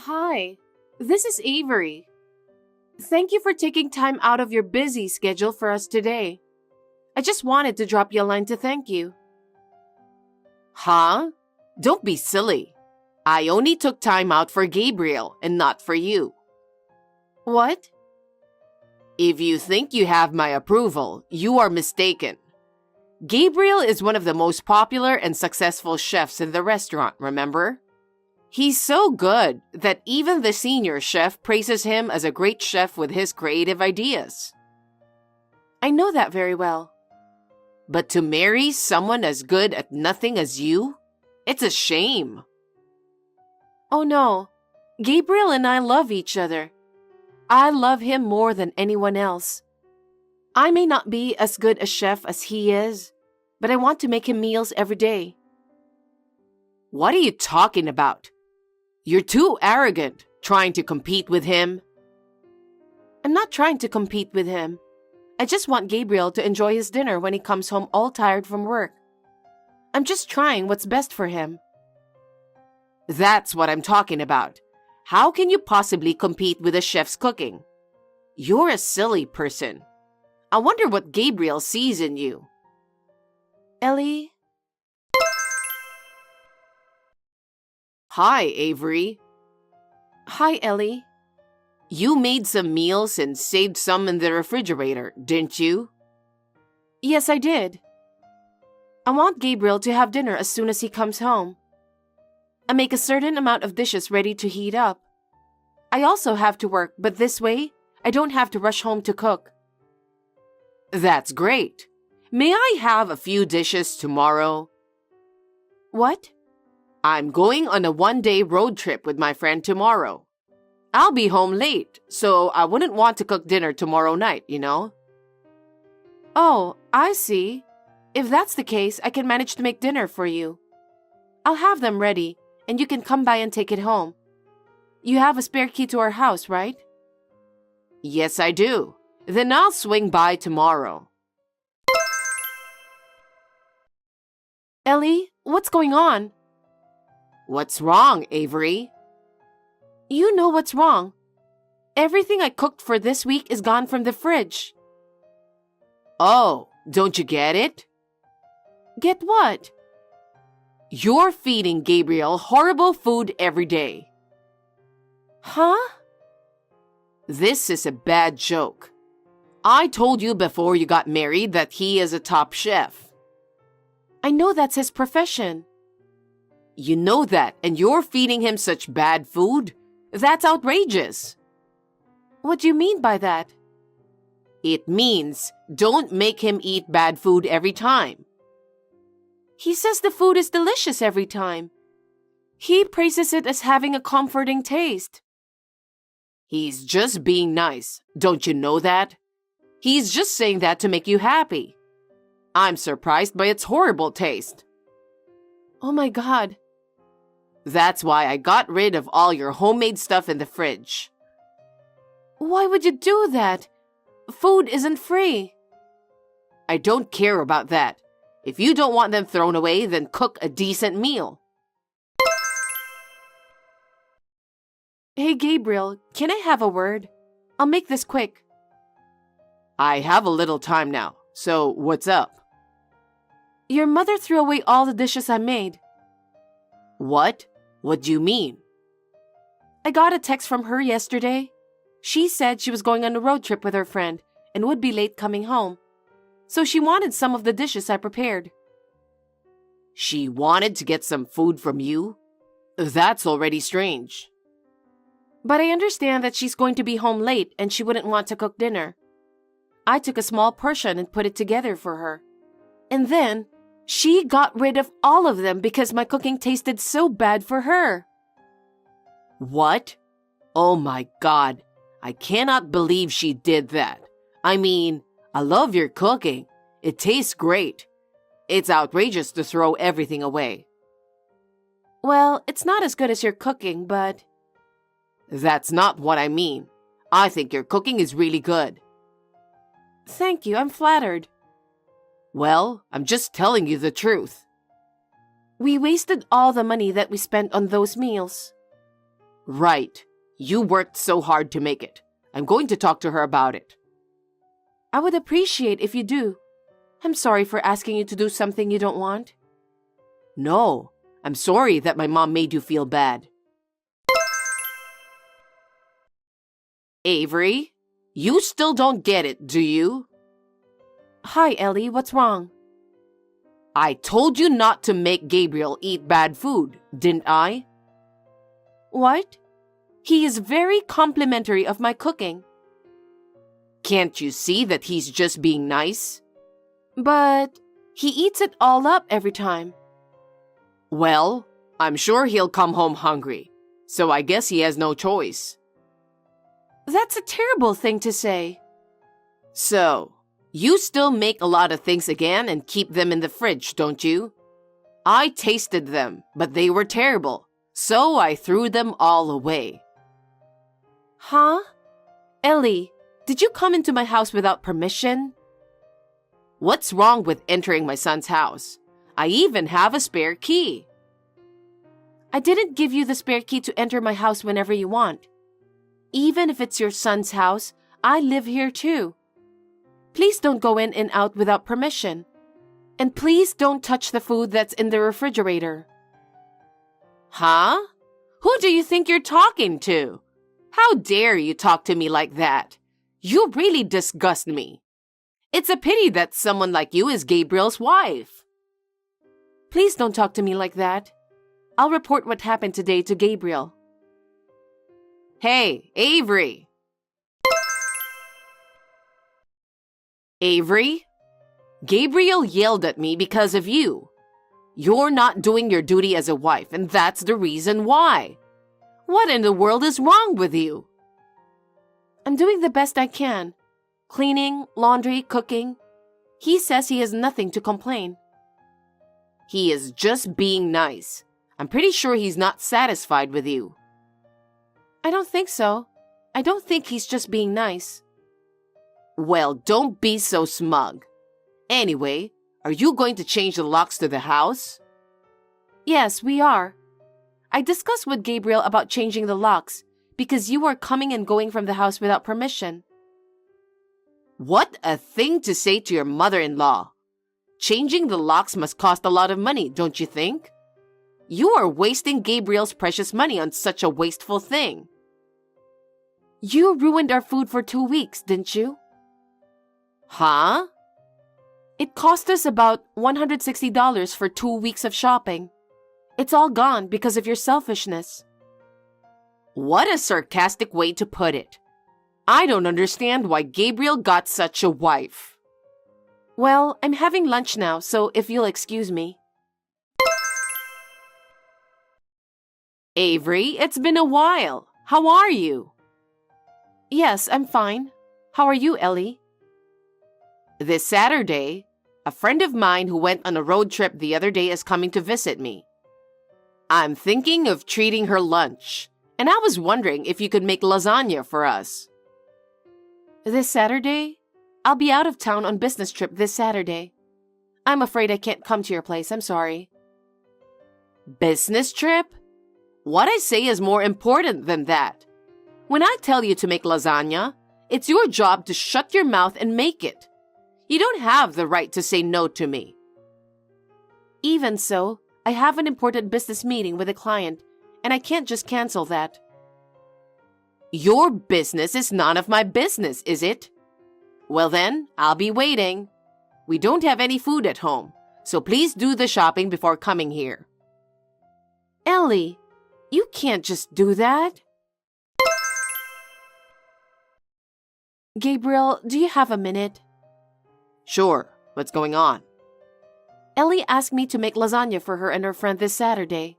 Hi, this is Avery. Thank you for taking time out of your busy schedule for us today. I just wanted to drop you a line to thank you. Huh? Don't be silly. I only took time out for Gabriel and not for you. What? If you think you have my approval, you are mistaken. Gabriel is one of the most popular and successful chefs in the restaurant, remember? He's so good that even the senior chef praises him as a great chef with his creative ideas. I know that very well. But to marry someone as good at nothing as you? It's a shame. Oh no, Gabriel and I love each other. I love him more than anyone else. I may not be as good a chef as he is, but I want to make him meals every day. What are you talking about? You're too arrogant, trying to compete with him. I'm not trying to compete with him. I just want Gabriel to enjoy his dinner when he comes home all tired from work. I'm just trying what's best for him. That's what I'm talking about. How can you possibly compete with a chef's cooking? You're a silly person. I wonder what Gabriel sees in you. Ellie? Hi, Avery. Hi, Ellie. You made some meals and saved some in the refrigerator, didn't you? Yes, I did. I want Gabriel to have dinner as soon as he comes home. I make a certain amount of dishes ready to heat up. I also have to work, but this way, I don't have to rush home to cook. That's great. May I have a few dishes tomorrow? What? I'm going on a one-day road trip with my friend tomorrow. I'll be home late, so I wouldn't want to cook dinner tomorrow night, you know? Oh, I see. If that's the case, I can manage to make dinner for you. I'll have them ready, and you can come by and take it home. You have a spare key to our house, right? Yes, I do. Then I'll swing by tomorrow. Ellie, what's going on? What's wrong, Avery? You know what's wrong. Everything I cooked for this week is gone from the fridge. Oh, don't you get it? Get what? You're feeding Gabriel horrible food every day. Huh? This is a bad joke. I told you before you got married that he is a top chef. I know that's his profession. You know that, and you're feeding him such bad food? That's outrageous. What do you mean by that? It means don't make him eat bad food every time. He says the food is delicious every time. He praises it as having a comforting taste. He's just being nice. Don't you know that? He's just saying that to make you happy. I'm surprised by its horrible taste. Oh my God. That's why I got rid of all your homemade stuff in the fridge. Why would you do that? Food isn't free. I don't care about that. If you don't want them thrown away, then cook a decent meal. Hey, Gabriel, can I have a word? I'll make this quick. I have a little time now, so what's up? Your mother threw away all the dishes I made. What? What do you mean? I got a text from her yesterday. She said she was going on a road trip with her friend and would be late coming home. So she wanted some of the dishes I prepared. She wanted to get some food from you? That's already strange. But I understand that she's going to be home late and she wouldn't want to cook dinner. I took a small portion and put it together for her. And then, she got rid of all of them because my cooking tasted so bad for her. What? Oh my God. I cannot believe she did that. I mean, I love your cooking. It tastes great. It's outrageous to throw everything away. Well, it's not as good as your cooking, but... That's not what I mean. I think your cooking is really good. Thank you, I'm flattered. Well, I'm just telling you the truth. We wasted all the money that we spent on those meals. Right. You worked so hard to make it. I'm going to talk to her about it. I would appreciate if you do. I'm sorry for asking you to do something you don't want. No, I'm sorry that my mom made you feel bad. Avery, you still don't get it, do you? Hi, Ellie, what's wrong? I told you not to make Gabriel eat bad food, didn't I? What? He is very complimentary of my cooking. Can't you see that he's just being nice? But he eats it all up every time. Well, I'm sure he'll come home hungry, so I guess he has no choice. That's a terrible thing to say. So, you still make a lot of things again and keep them in the fridge, don't you? I tasted them, but they were terrible, so I threw them all away. Huh? Ellie, did you come into my house without permission? What's wrong with entering my son's house? I even have a spare key. I didn't give you the spare key to enter my house whenever you want. Even if it's your son's house, I live here too. Please don't go in and out without permission. And please don't touch the food that's in the refrigerator. Huh? Who do you think you're talking to? How dare you talk to me like that? You really disgust me. It's a pity that someone like you is Gabriel's wife. Please don't talk to me like that. I'll report what happened today to Gabriel. Hey, Avery. Avery? Gabriel yelled at me because of you. You're not doing your duty as a wife, and that's the reason why. What in the world is wrong with you? I'm doing the best I can. Cleaning, laundry, cooking. He says he has nothing to complain. He is just being nice. I'm pretty sure he's not satisfied with you. I don't think so. I don't think he's just being nice. Well, don't be so smug. Anyway, are you going to change the locks to the house? Yes, we are. I discussed with Gabriel about changing the locks because you are coming and going from the house without permission. What a thing to say to your mother-in-law. Changing the locks must cost a lot of money, don't you think? You are wasting Gabriel's precious money on such a wasteful thing. You ruined our food for 2 weeks, didn't you? Huh? It cost us about $160 for 2 weeks of shopping. It's all gone because of your selfishness. What a sarcastic way to put it. I don't understand why Gabriel got such a wife. Well, I'm having lunch now, so if you'll excuse me. Avery, it's been a while. How are you? Yes, I'm fine. How are you, Ellie? This Saturday, a friend of mine who went on a road trip the other day is coming to visit me. I'm thinking of treating her lunch, and I was wondering if you could make lasagna for us. This Saturday? I'll be out of town on business trip this Saturday. I'm afraid I can't come to your place. I'm sorry. Business trip? What I say is more important than that. When I tell you to make lasagna, it's your job to shut your mouth and make it. You don't have the right to say no to me. Even so, I have an important business meeting with a client, and I can't just cancel that. Your business is none of my business, is it? Well then, I'll be waiting. We don't have any food at home, so please do the shopping before coming here. Ellie, you can't just do that. Gabriel, do you have a minute? Sure. What's going on? Ellie asked me to make lasagna for her and her friend this Saturday.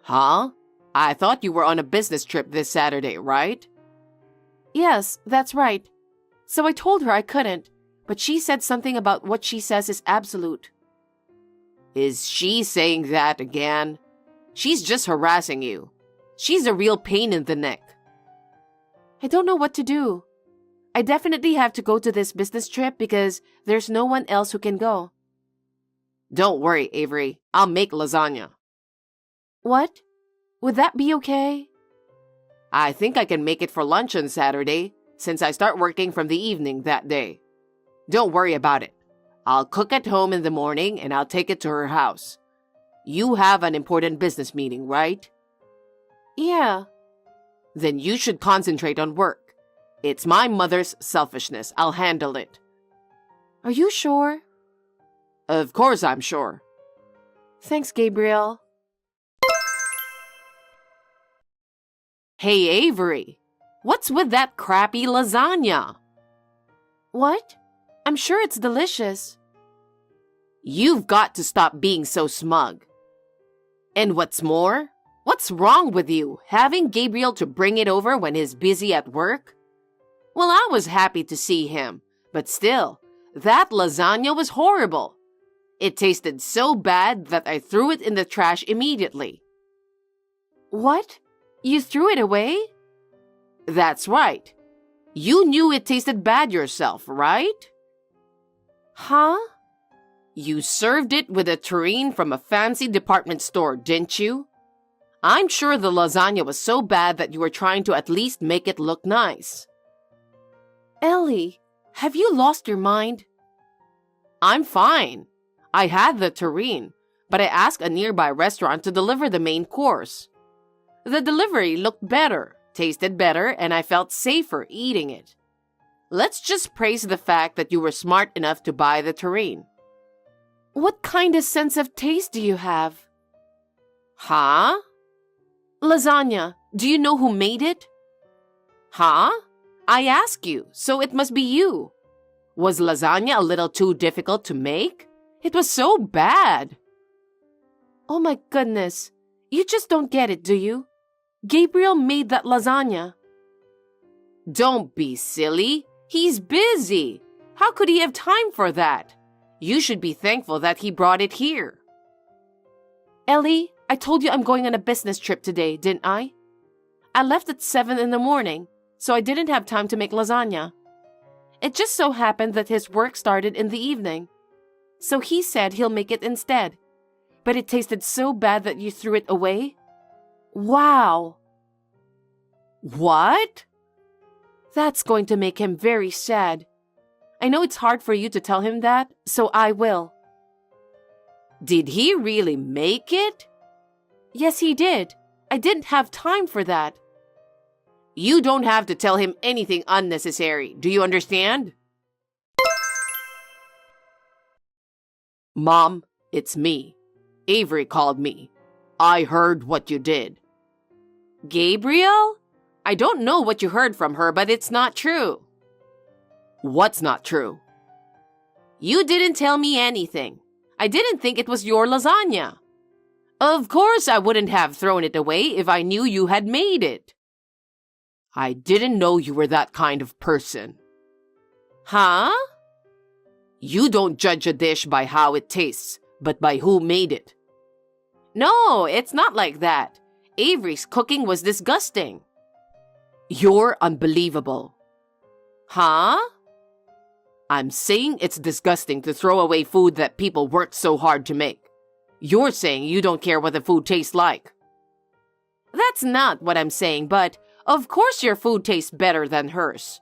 Huh? I thought you were on a business trip this Saturday, right? Yes, that's right. So I told her I couldn't, but she said something about what she says is absolute. Is she saying that again? She's just harassing you. She's a real pain in the neck. I don't know what to do. I definitely have to go to this business trip because there's no one else who can go. Don't worry, Avery. I'll make lasagna. What? Would that be okay? I think I can make it for lunch on Saturday, since I start working from the evening that day. Don't worry about it. I'll cook at home in the morning and I'll take it to her house. You have an important business meeting, right? Yeah. Then you should concentrate on work. It's my mother's selfishness. I'll handle it. Are you sure? Of course I'm sure. Thanks, Gabriel. Hey, Avery. What's with that crappy lasagna? What? I'm sure it's delicious. You've got to stop being so smug. And what's more, what's wrong with you, having Gabriel to bring it over when he's busy at work? Well, I was happy to see him, but still, that lasagna was horrible. It tasted so bad that I threw it in the trash immediately. What? You threw it away? That's right. You knew it tasted bad yourself, right? Huh? You served it with a tureen from a fancy department store, didn't you? I'm sure the lasagna was so bad that you were trying to at least make it look nice. Ellie, have you lost your mind? I'm fine. I had the tureen, but I asked a nearby restaurant to deliver the main course. The delivery looked better, tasted better, and I felt safer eating it. Let's just praise the fact that you were smart enough to buy the tureen. What kind of sense of taste do you have? Huh? Lasagna, do you know who made it? Huh? I ask you, so it must be you. Was lasagna a little too difficult to make? It was so bad. Oh my goodness, you just don't get it, do you? Gabriel made that lasagna. Don't be silly. He's busy. How could he have time for that? You should be thankful that he brought it here. Ellie, I told you I'm going on a business trip today, didn't I? I left at 7 in the morning, so I didn't have time to make lasagna. It just so happened that his work started in the evening. So he said he'll make it instead. But it tasted so bad that you threw it away? Wow! What? That's going to make him very sad. I know it's hard for you to tell him that, so I will. Did he really make it? Yes, he did. I didn't have time for that. You don't have to tell him anything unnecessary. Do you understand? Mom, it's me. Avery called me. I heard what you did. Gabriel? I don't know what you heard from her, but it's not true. What's not true? You didn't tell me anything. I didn't think it was your lasagna. Of course I wouldn't have thrown it away if I knew you had made it. I didn't know you were that kind of person. Huh? You don't judge a dish by how it tastes, but by who made it. No, it's not like that. Avery's cooking was disgusting. You're unbelievable. Huh? I'm saying it's disgusting to throw away food that people worked so hard to make. You're saying you don't care what the food tastes like. That's not what I'm saying, but of course your food tastes better than hers.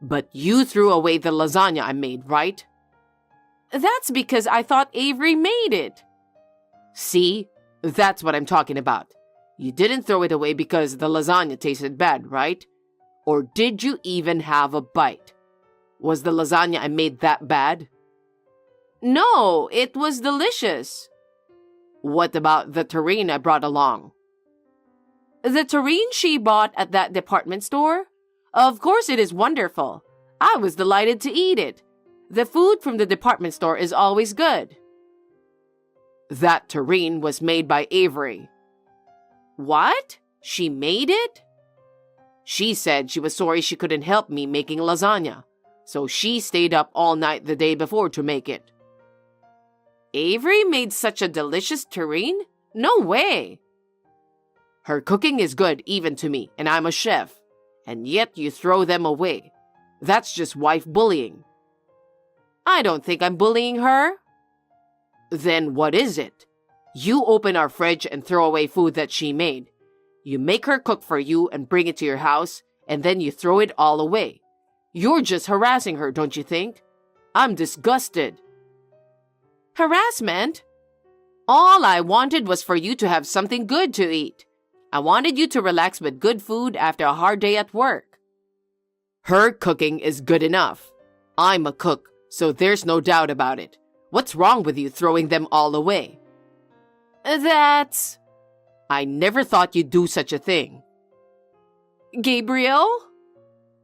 But you threw away the lasagna I made, right? That's because I thought Avery made it. See? That's what I'm talking about. You didn't throw it away because the lasagna tasted bad, right? Or did you even have a bite? Was the lasagna I made that bad? No, it was delicious. What about the tureen I brought along? The tureen she bought at that department store? Of course it is wonderful. I was delighted to eat it. The food from the department store is always good. That tureen was made by Avery. What? She made it? She said she was sorry she couldn't help me making lasagna, so she stayed up all night the day before to make it. Avery made such a delicious tureen? No way! Her cooking is good even to me, and I'm a chef. And yet you throw them away. That's just wife bullying. I don't think I'm bullying her. Then what is it? You open our fridge and throw away food that she made. You make her cook for you and bring it to your house, and then you throw it all away. You're just harassing her, don't you think? I'm disgusted. Harassment? All I wanted was for you to have something good to eat. I wanted you to relax with good food after a hard day at work. Her cooking is good enough. I'm a cook, so there's no doubt about it. What's wrong with you throwing them all away? That's... I never thought you'd do such a thing. Gabriel?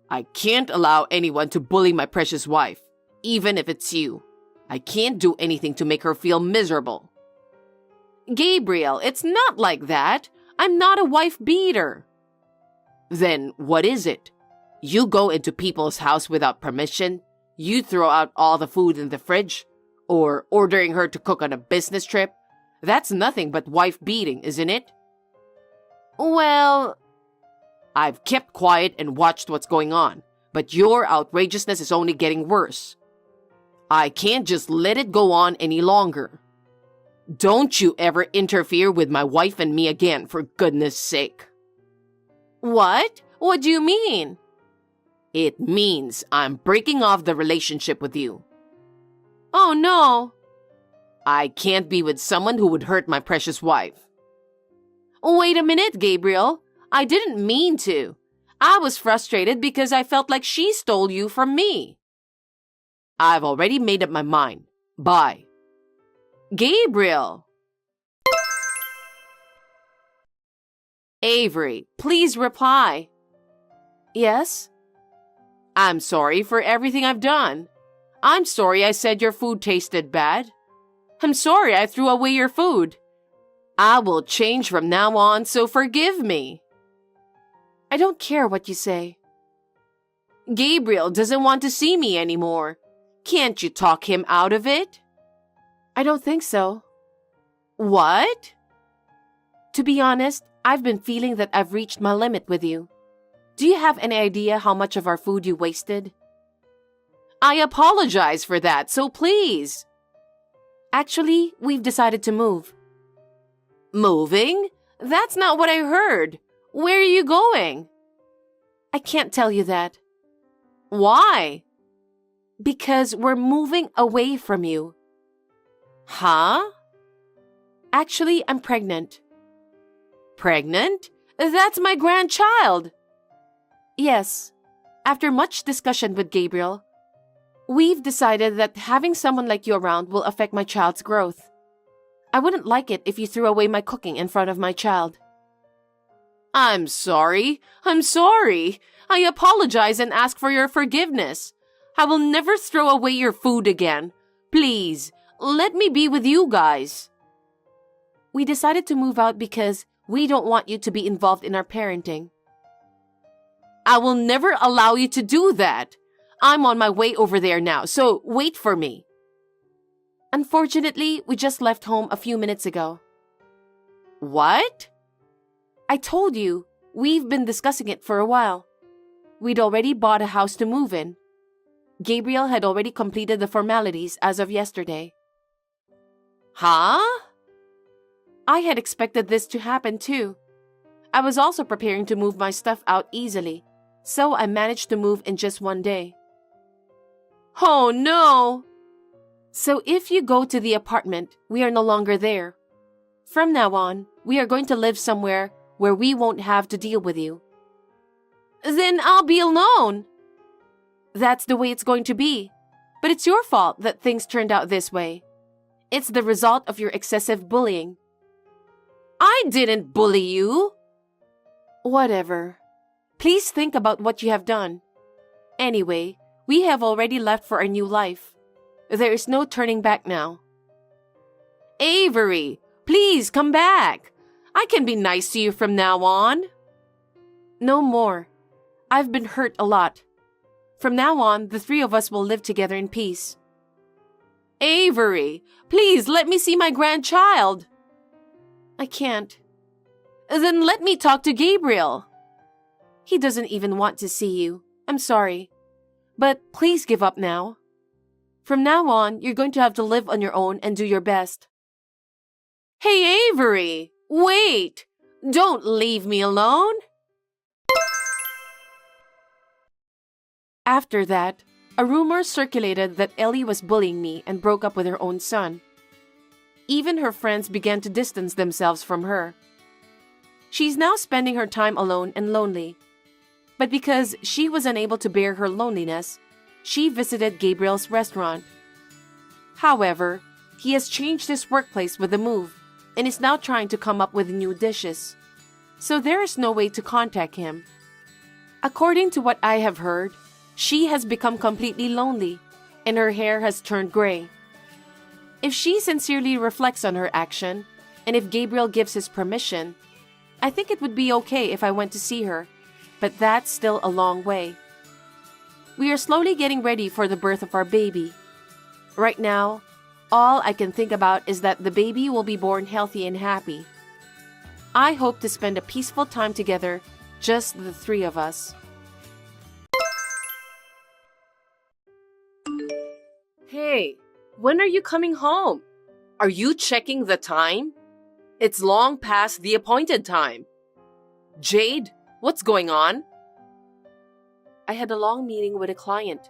I can't allow anyone to bully my precious wife, even if it's you. I can't do anything to make her feel miserable. Gabriel, it's not like that. I'm not a wife beater. Then what is it? You go into people's house without permission? You throw out all the food in the fridge? Or ordering her to cook on a business trip? That's nothing but wife beating, isn't it? Well, I've kept quiet and watched what's going on, but your outrageousness is only getting worse. I can't just let it go on any longer. Don't you ever interfere with my wife and me again, for goodness sake. What? What do you mean? It means I'm breaking off the relationship with you. Oh no. I can't be with someone who would hurt my precious wife. Wait a minute, Gabriel. I didn't mean to. I was frustrated because I felt like she stole you from me. I've already made up my mind. Bye. Gabriel! Avery, please reply. Yes? I'm sorry for everything I've done. I'm sorry I said your food tasted bad. I'm sorry I threw away your food. I will change from now on, so forgive me. I don't care what you say. Gabriel doesn't want to see me anymore. Can't you talk him out of it? I don't think so. What? To be honest, I've been feeling that I've reached my limit with you. Do you have any idea how much of our food you wasted? I apologize for that, so please. Actually, we've decided to move. Moving? That's not what I heard. Where are you going? I can't tell you that. Why? Because we're moving away from you. Huh? Actually, I'm pregnant. Pregnant? That's my grandchild. Yes. After much discussion with Gabriel, we've decided that having someone like you around will affect my child's growth. I wouldn't like it if you threw away my cooking in front of my child. I'm sorry. I apologize and ask for your forgiveness. I will never throw away your food again. Please, let me be with you guys. We decided to move out because we don't want you to be involved in our parenting. I will never allow you to do that. I'm on my way over there now, so wait for me. Unfortunately, we just left home a few minutes ago. What? I told you, we've been discussing it for a while. We'd already bought a house to move in. Gabriel had already completed the formalities as of yesterday. Huh? I had expected this to happen too. I was also preparing to move my stuff out easily, so I managed to move in just one day. Oh no! So if you go to the apartment, we are no longer there. From now on, we are going to live somewhere where we won't have to deal with you. Then I'll be alone. That's the way it's going to be. But it's your fault that things turned out this way. It's the result of your excessive bullying. I didn't bully you. Whatever. Please think about what you have done. Anyway, we have already left for our new life. There is no turning back now. Avery, please come back. I can be nice to you from now on. No more. I've been hurt a lot. From now on, the three of us will live together in peace. Avery, please let me see my grandchild. I can't. Then let me talk to Gabriel. He doesn't even want to see you. I'm sorry. But please give up now. From now on, you're going to have to live on your own and do your best. Hey, Avery, wait. Don't leave me alone. After that, a rumor circulated that Ellie was bullying me and broke up with her own son. Even her friends began to distance themselves from her. She's now spending her time alone and lonely. But because she was unable to bear her loneliness, she visited Gabriel's restaurant. However, he has changed his workplace with the move and is now trying to come up with new dishes. So there is no way to contact him. According to what I have heard, she has become completely lonely and her hair has turned gray. If she sincerely reflects on her action, and if Gabriel gives his permission, I think it would be okay if I went to see her, but that's still a long way. We are slowly getting ready for the birth of our baby. Right now, all I can think about is that the baby will be born healthy and happy. I hope to spend a peaceful time together, just the three of us. Hey, when are you coming home? Are you checking the time? It's long past the appointed time. Jade, what's going on? I had a long meeting with a client.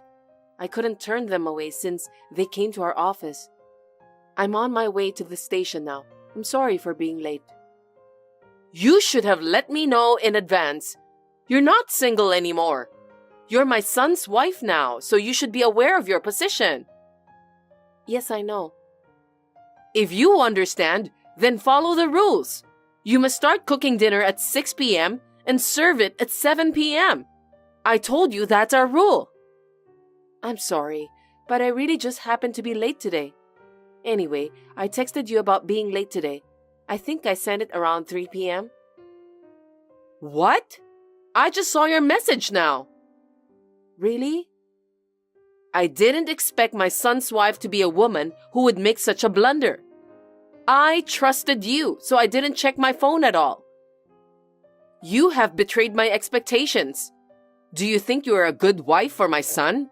I couldn't turn them away since they came to our office. I'm on my way to the station now. I'm sorry for being late. You should have let me know in advance. You're not single anymore. You're my son's wife now, so you should be aware of your position. Yes, I know. If you understand, then follow the rules. You must start cooking dinner at 6 p.m. and serve it at 7 p.m. I told you that's our rule. I'm sorry, but I really just happened to be late today. Anyway, I texted you about being late today. I think I sent it around 3 p.m. What? I just saw your message now. Really? I didn't expect my son's wife to be a woman who would make such a blunder. I trusted you, so I didn't check my phone at all. You have betrayed my expectations. Do you think you are a good wife for my son?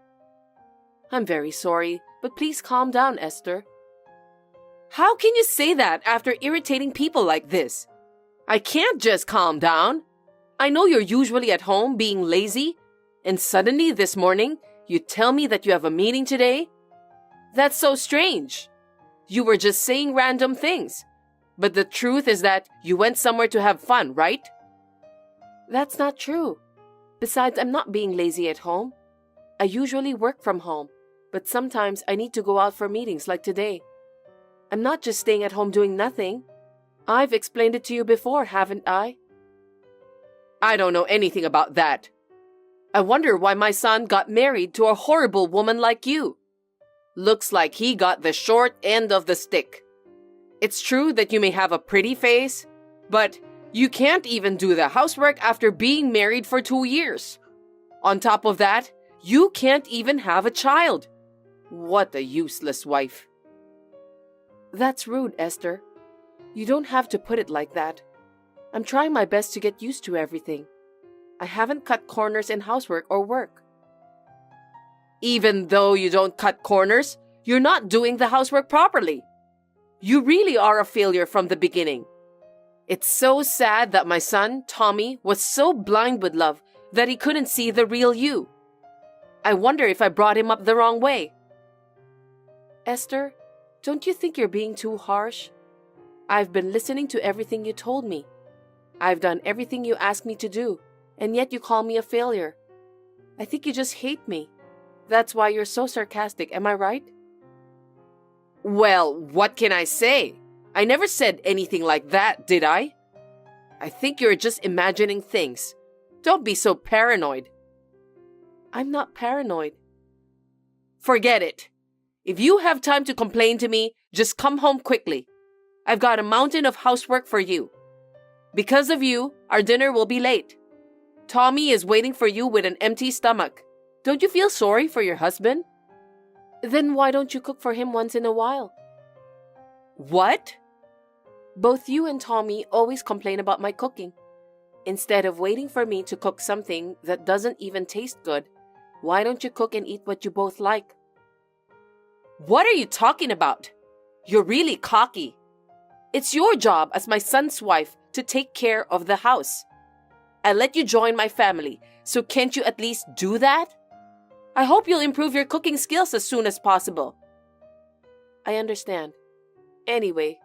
I'm very sorry, but please calm down, Esther. How can you say that after irritating people like this? I can't just calm down. I know you're usually at home being lazy, and suddenly this morning, you tell me that you have a meeting today? That's so strange. You were just saying random things. But the truth is that you went somewhere to have fun, right? That's not true. Besides, I'm not being lazy at home. I usually work from home, but sometimes I need to go out for meetings like today. I'm not just staying at home doing nothing. I've explained it to you before, haven't I? I don't know anything about that. I wonder why my son got married to a horrible woman like you. Looks like he got the short end of the stick. It's true that you may have a pretty face, but you can't even do the housework after being married for 2 years. On top of that, you can't even have a child. What a useless wife. That's rude, Esther. You don't have to put it like that. I'm trying my best to get used to everything. I haven't cut corners in housework or work. Even though you don't cut corners, you're not doing the housework properly. You really are a failure from the beginning. It's so sad that my son, Tommy, was so blind with love that he couldn't see the real you. I wonder if I brought him up the wrong way. Esther, don't you think you're being too harsh? I've been listening to everything you told me. I've done everything you asked me to do, and yet you call me a failure. I think you just hate me. That's why you're so sarcastic, am I right? Well, what can I say? I never said anything like that, did I? I think you're just imagining things. Don't be so paranoid. I'm not paranoid. Forget it. If you have time to complain to me, just come home quickly. I've got a mountain of housework for you. Because of you, our dinner will be late. Tommy is waiting for you with an empty stomach. Don't you feel sorry for your husband? Then why don't you cook for him once in a while? What? Both you and Tommy always complain about my cooking. Instead of waiting for me to cook something that doesn't even taste good, why don't you cook and eat what you both like? What are you talking about? You're really cocky. It's your job as my son's wife to take care of the house. I let you join my family, so can't you at least do that? I hope you'll improve your cooking skills as soon as possible. I understand. Anyway,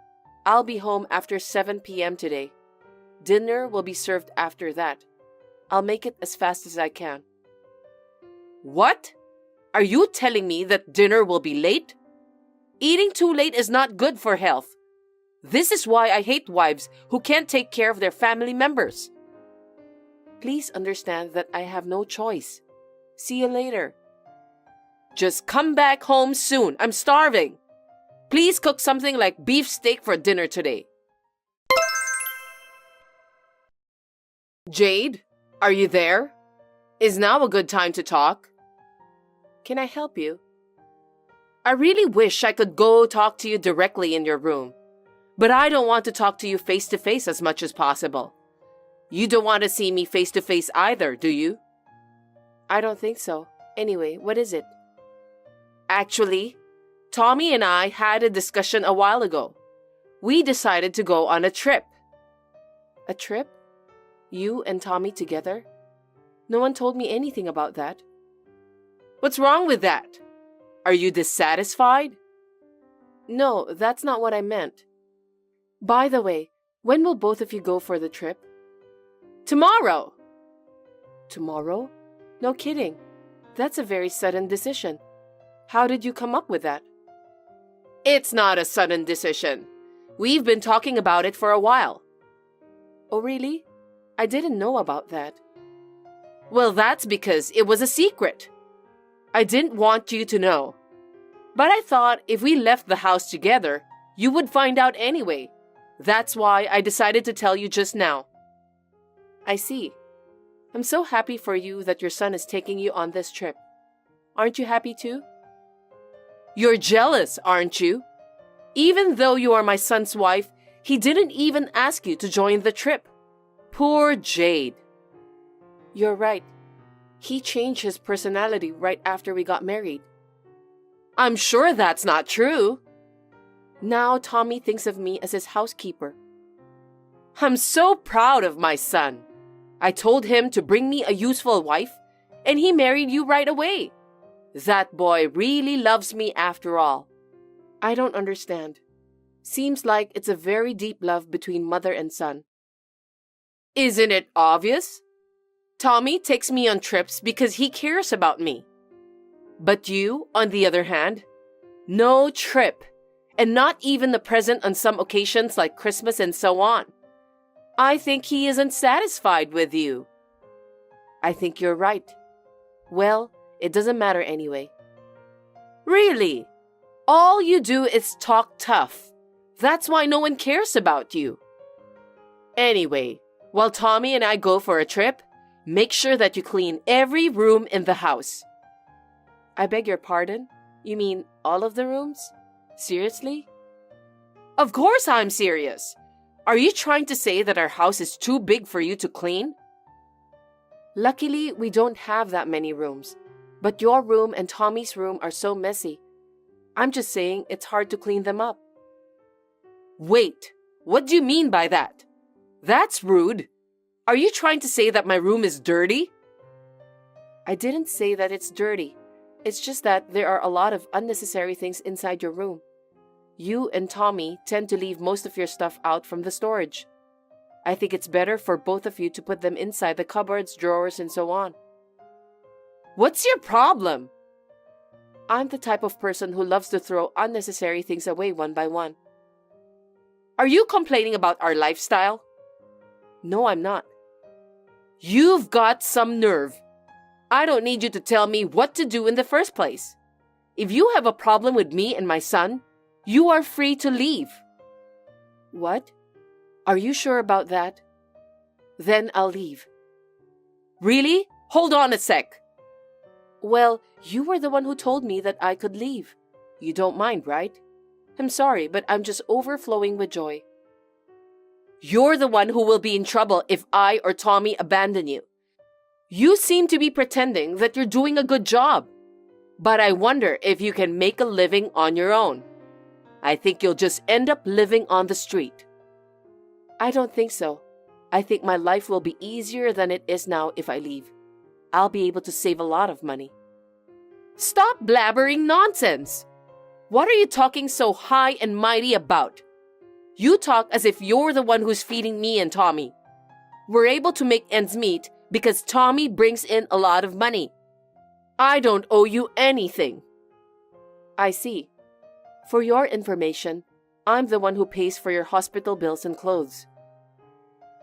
I'll be home after 7 p.m. today. Dinner will be served after that. I'll make it as fast as I can. What? Are you telling me that dinner will be late? Eating too late is not good for health. This is why I hate wives who can't take care of their family members. Please understand that I have no choice. See you later. Just come back home soon. I'm starving. Please cook something like beef steak for dinner today. Jade, are you there? Is now a good time to talk? Can I help you? I really wish I could go talk to you directly in your room, but I don't want to talk to you face to face as much as possible. You don't want to see me face to face either, do you? I don't think so. Anyway, what is it? Actually, Tommy and I had a discussion a while ago. We decided to go on a trip. A trip? You and Tommy together? No one told me anything about that. What's wrong with that? Are you dissatisfied? No, that's not what I meant. By the way, when will both of you go for the trip? Tomorrow. Tomorrow? No kidding. That's a very sudden decision. How did you come up with that? It's not a sudden decision. We've been talking about it for a while. Oh, really? I didn't know about that. Well, that's because it was a secret. I didn't want you to know. But I thought if we left the house together, you would find out anyway. That's why I decided to tell you just now. I see. I'm so happy for you that your son is taking you on this trip. Aren't you happy too? You're jealous, aren't you? Even though you are my son's wife, he didn't even ask you to join the trip. Poor Jade. You're right. He changed his personality right after we got married. I'm sure that's not true. Now Tommy thinks of me as his housekeeper. I'm so proud of my son. I told him to bring me a useful wife, and he married you right away. That boy really loves me after all. I don't understand. Seems like it's a very deep love between mother and son. Isn't it obvious? Tommy takes me on trips because he cares about me. But you, on the other hand, no trip, and not even the present on some occasions like Christmas and so on. I think he isn't satisfied with you. I think you're right. Well, it doesn't matter anyway. Really? All you do is talk tough. That's why no one cares about you. Anyway, while Tommy and I go for a trip, make sure that you clean every room in the house. I beg your pardon? You mean all of the rooms? Seriously? Of course I'm serious. Are you trying to say that our house is too big for you to clean? Luckily, we don't have that many rooms. But your room and Tommy's room are so messy. I'm just saying it's hard to clean them up. Wait, what do you mean by that? That's rude. Are you trying to say that my room is dirty? I didn't say that it's dirty. It's just that there are a lot of unnecessary things inside your room. You and Tommy tend to leave most of your stuff out from the storage. I think it's better for both of you to put them inside the cupboards, drawers, and so on. What's your problem? I'm the type of person who loves to throw unnecessary things away one by one. Are you complaining about our lifestyle? No, I'm not. You've got some nerve. I don't need you to tell me what to do in the first place. If you have a problem with me and my son, you are free to leave. What? Are you sure about that? Then I'll leave. Really? Hold on a sec. Well, you were the one who told me that I could leave. You don't mind, right? I'm sorry, but I'm just overflowing with joy. You're the one who will be in trouble if I or Tommy abandon you. You seem to be pretending that you're doing a good job. But I wonder if you can make a living on your own. I think you'll just end up living on the street. I don't think so. I think my life will be easier than it is now if I leave. I'll be able to save a lot of money. Stop blabbering nonsense! What are you talking so high and mighty about? You talk as if you're the one who's feeding me and Tommy. We're able to make ends meet because Tommy brings in a lot of money. I don't owe you anything. I see. For your information, I'm the one who pays for your hospital bills and clothes.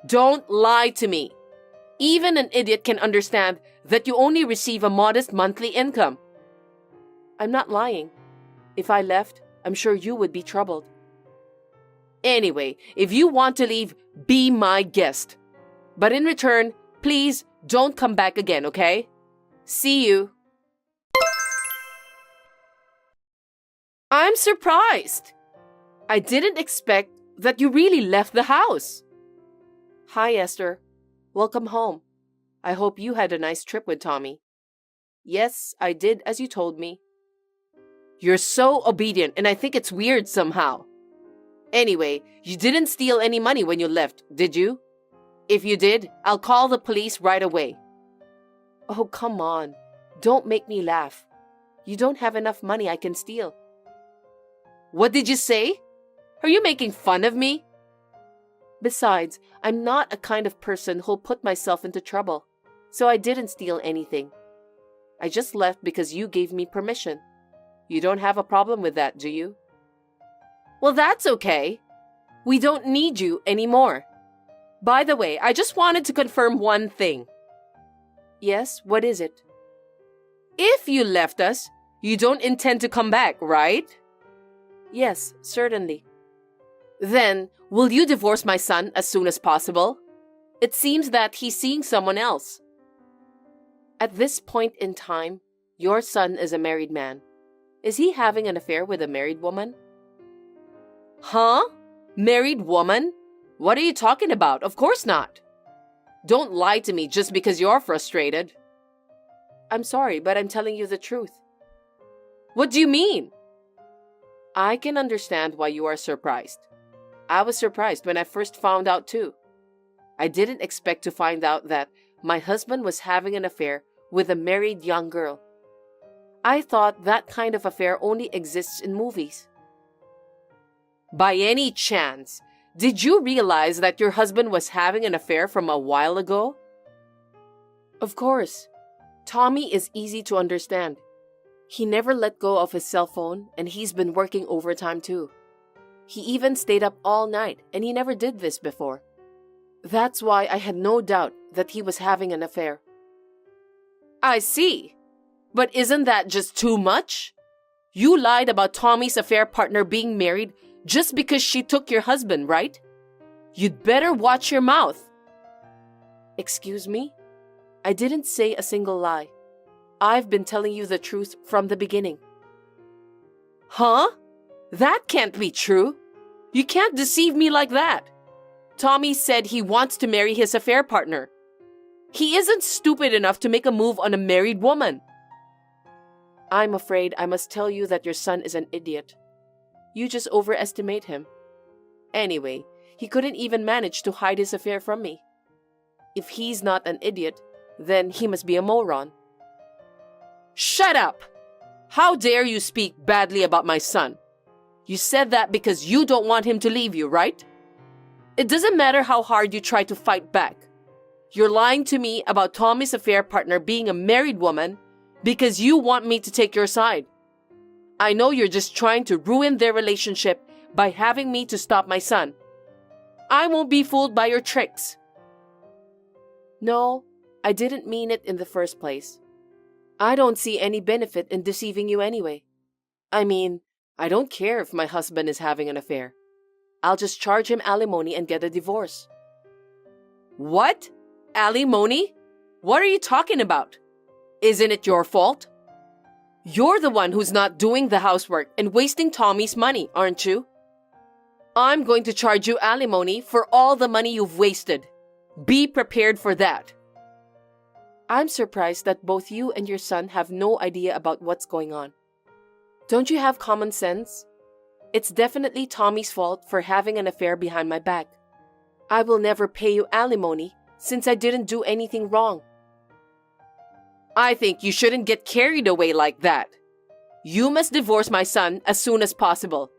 Don't lie to me. Even an idiot can understand that you only receive a modest monthly income. I'm not lying. If I left, I'm sure you would be troubled. Anyway, if you want to leave, be my guest. But in return, please don't come back again, okay? See you. I'm surprised. I didn't expect that you really left the house. Hi, Esther. Welcome home. I hope you had a nice trip with Tommy. Yes, I did as you told me. You're so obedient, and I think it's weird somehow. Anyway, you didn't steal any money when you left, did you? If you did, I'll call the police right away. Oh, come on. Don't make me laugh. You don't have enough money I can steal. What did you say? Are you making fun of me? Besides, I'm not a kind of person who'll put myself into trouble, so I didn't steal anything. I just left because you gave me permission. You don't have a problem with that, do you? Well, that's okay. We don't need you anymore. By the way, I just wanted to confirm one thing. Yes, what is it? If you left us, you don't intend to come back, right? Yes, certainly. Then, will you divorce my son as soon as possible? It seems that he's seeing someone else. At this point in time, your son is a married man. Is he having an affair with a married woman? Huh? Married woman? What are you talking about? Of course not. Don't lie to me just because you're frustrated. I'm sorry, but I'm telling you the truth. What do you mean? I can understand why you are surprised. I was surprised when I first found out too. I didn't expect to find out that my husband was having an affair with a married young girl. I thought that kind of affair only exists in movies. By any chance, did you realize that your husband was having an affair from a while ago? Of course. Tommy is easy to understand. He never let go of his cell phone, and he's been working overtime too. He even stayed up all night, and he never did this before. That's why I had no doubt that he was having an affair. I see. But isn't that just too much? You lied about Tommy's affair partner being married just because she took your husband, right? You'd better watch your mouth. Excuse me? I didn't say a single lie. I've been telling you the truth from the beginning. Huh? That can't be true. You can't deceive me like that. Tommy said he wants to marry his affair partner. He isn't stupid enough to make a move on a married woman. I'm afraid I must tell you that your son is an idiot. You just overestimate him. Anyway, he couldn't even manage to hide his affair from me. If he's not an idiot, then he must be a moron. Shut up! How dare you speak badly about my son? You said that because you don't want him to leave you, right? It doesn't matter how hard you try to fight back. You're lying to me about Tommy's affair partner being a married woman because you want me to take your side. I know you're just trying to ruin their relationship by having me to stop my son. I won't be fooled by your tricks. No, I didn't mean it in the first place. I don't see any benefit in deceiving you anyway. I mean, I don't care if my husband is having an affair. I'll just charge him alimony and get a divorce. What? Alimony? What are you talking about? Isn't it your fault? You're the one who's not doing the housework and wasting Tommy's money, aren't you? I'm going to charge you alimony for all the money you've wasted. Be prepared for that. I'm surprised that both you and your son have no idea about what's going on. Don't you have common sense? It's definitely Tommy's fault for having an affair behind my back. I will never pay you alimony since I didn't do anything wrong. I think you shouldn't get carried away like that. You must divorce my son as soon as possible.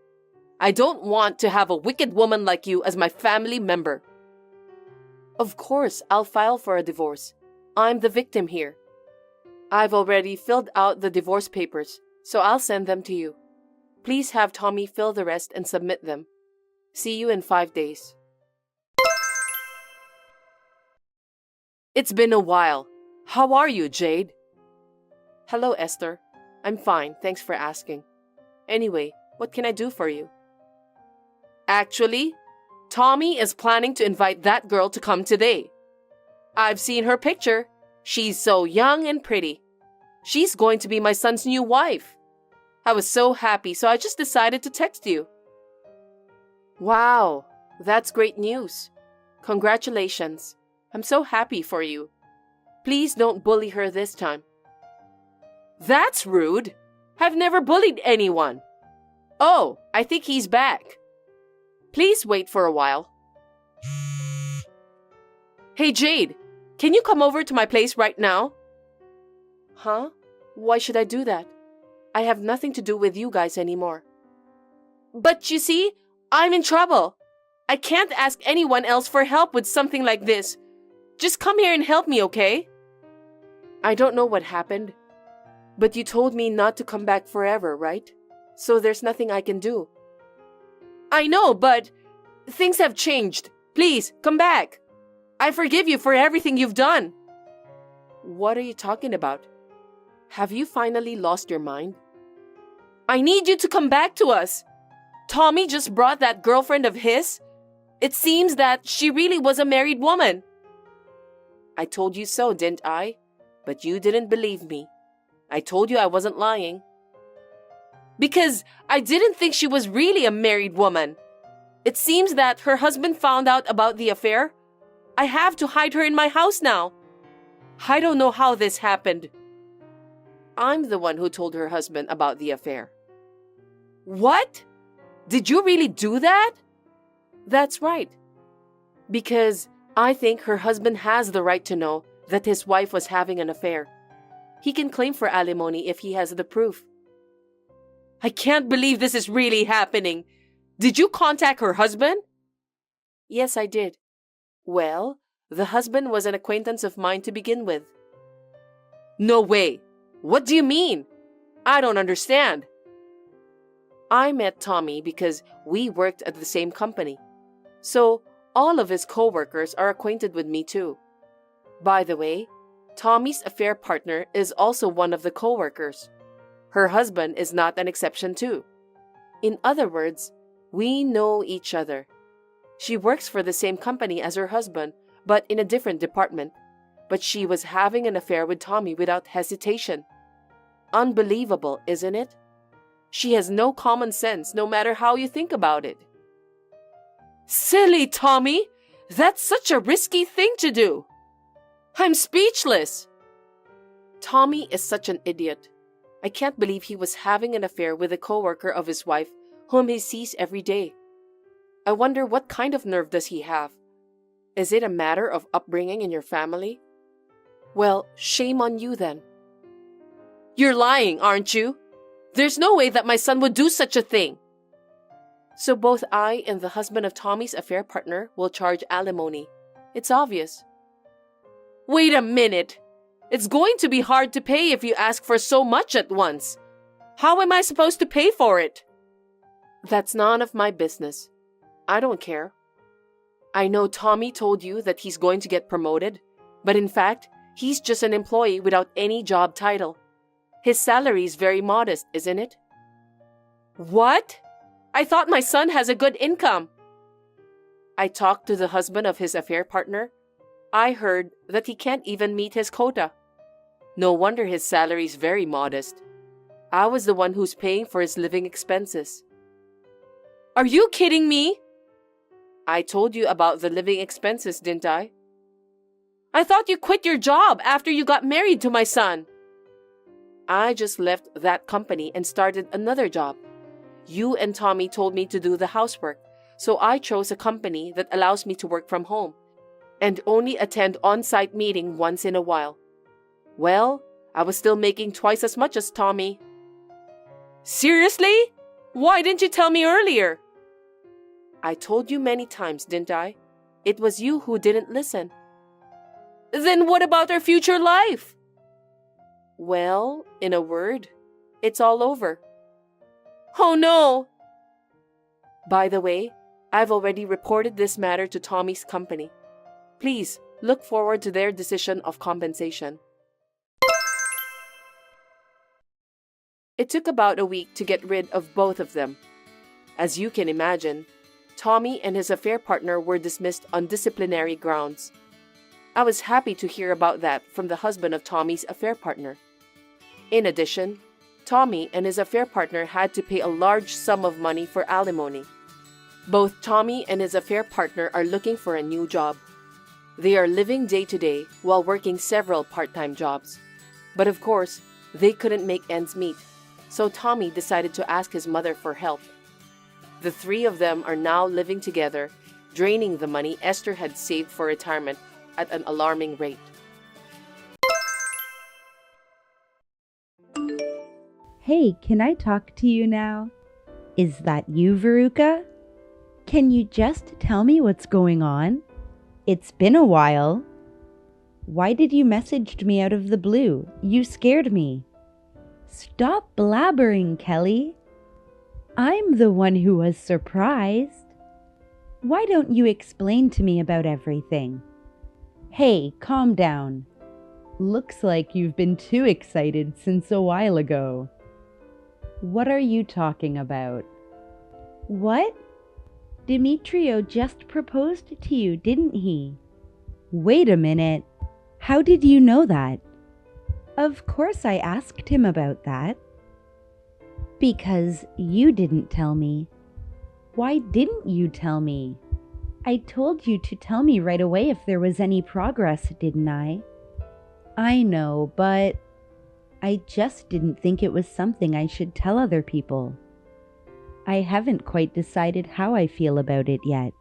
I don't want to have a wicked woman like you as my family member. Of course, I'll file for a divorce. I'm the victim here. I've already filled out the divorce papers, so I'll send them to you. Please have Tommy fill the rest and submit them. See you in 5 days. It's been a while. How are you, Jade? Hello, Esther. I'm fine, thanks for asking. Anyway, what can I do for you? Actually, Tommy is planning to invite that girl to come today. I've seen her picture. She's so young and pretty. She's going to be my son's new wife. I was so happy, so I just decided to text you. Wow, that's great news. Congratulations. I'm so happy for you. Please don't bully her this time. That's rude. I've never bullied anyone. Oh, I think he's back. Please wait for a while. Hey, Jade, can you come over to my place right now? Huh? Why should I do that? I have nothing to do with you guys anymore. But you see, I'm in trouble. I can't ask anyone else for help with something like this. Just come here and help me, okay? I don't know what happened, but you told me not to come back forever, right? So there's nothing I can do. I know, but things have changed. Please, come back. I forgive you for everything you've done. What are you talking about? Have you finally lost your mind? I need you to come back to us. Tommy just brought that girlfriend of his. It seems that she really was a married woman. I told you so, didn't I? But you didn't believe me. I told you I wasn't lying. Because I didn't think she was really a married woman. It seems that her husband found out about the affair. I have to hide her in my house now. I don't know how this happened. I'm the one who told her husband about the affair. What? Did you really do that? That's right. Because I think her husband has the right to know that his wife was having an affair. He can claim for alimony if he has the proof. I can't believe this is really happening. Did you contact her husband? Yes, I did. Well, the husband was an acquaintance of mine to begin with. No way. What do you mean? I don't understand. I met Tommy because we worked at the same company. So, all of his co-workers are acquainted with me too. By the way, Tommy's affair partner is also one of the co-workers. Her husband is not an exception too. In other words, we know each other. She works for the same company as her husband, but in a different department. But she was having an affair with Tommy without hesitation. Unbelievable, isn't it? She has no common sense, no matter how you think about it. Silly Tommy! That's such a risky thing to do. I'm speechless. Tommy is such an idiot. I can't believe he was having an affair with a co-worker of his wife whom he sees every day. I wonder what kind of nerve does he have? Is it a matter of upbringing in your family? Well, shame on you then. You're lying, aren't you? There's no way that my son would do such a thing. So both I and the husband of Tommy's affair partner will charge alimony. It's obvious. Wait a minute. It's going to be hard to pay if you ask for so much at once. How am I supposed to pay for it? That's none of my business. I don't care. I know Tommy told you that he's going to get promoted, but in fact, he's just an employee without any job title. His salary is very modest, isn't it? What? I thought my son has a good income. I talked to the husband of his affair partner. I heard that he can't even meet his quota. No wonder his salary is very modest. I was the one who's paying for his living expenses. Are you kidding me? I told you about the living expenses, didn't I? I thought you quit your job after you got married to my son. I just left that company and started another job. You and Tommy told me to do the housework, So I chose a company that allows me to work from home and only attend on-site meeting once in a while. Well, I was still making twice as much as Tommy. Seriously? Why didn't you tell me earlier? I told you many times, didn't I? It was you who didn't listen. Then what about our future life? Well, in a word, it's all over. Oh no! By the way, I've already reported this matter to Tommy's company. Please look forward to their decision of compensation. It took about a week to get rid of both of them. As you can imagine, Tommy and his affair partner were dismissed on disciplinary grounds. I was happy to hear about that from the husband of Tommy's affair partner. In addition, Tommy and his affair partner had to pay a large sum of money for alimony. Both Tommy and his affair partner are looking for a new job. They are living day to day while working several part-time jobs. But of course, they couldn't make ends meet, so Tommy decided to ask his mother for help. The three of them are now living together, draining the money Esther had saved for retirement at an alarming rate. Hey, can I talk to you now? Is that you, Veruca? Can you just tell me what's going on? It's been a while. Why did you message me out of the blue? You scared me. Stop blabbering, Kelly. I'm the one who was surprised. Why don't you explain to me about everything? Hey, calm down. Looks like you've been too excited since a while ago. What are you talking about? What? Demetrio just proposed to you, didn't he? Wait a minute. How did you know that? Of course I asked him about that. Because you didn't tell me. Why didn't you tell me? I told you to tell me right away if there was any progress, didn't I? I know, but I just didn't think it was something I should tell other people. I haven't quite decided how I feel about it yet.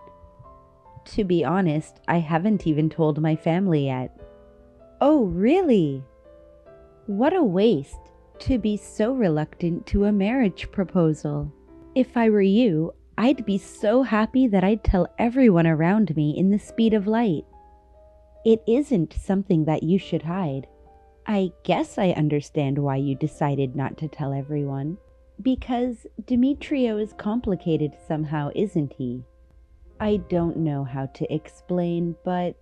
To be honest, I haven't even told my family yet. Oh, really? What a waste to be so reluctant to a marriage proposal. If I were you, I'd be so happy that I'd tell everyone around me in the speed of light. It isn't something that you should hide. I guess I understand why you decided not to tell everyone. Because Demetrio is complicated somehow, isn't he? I don't know how to explain, but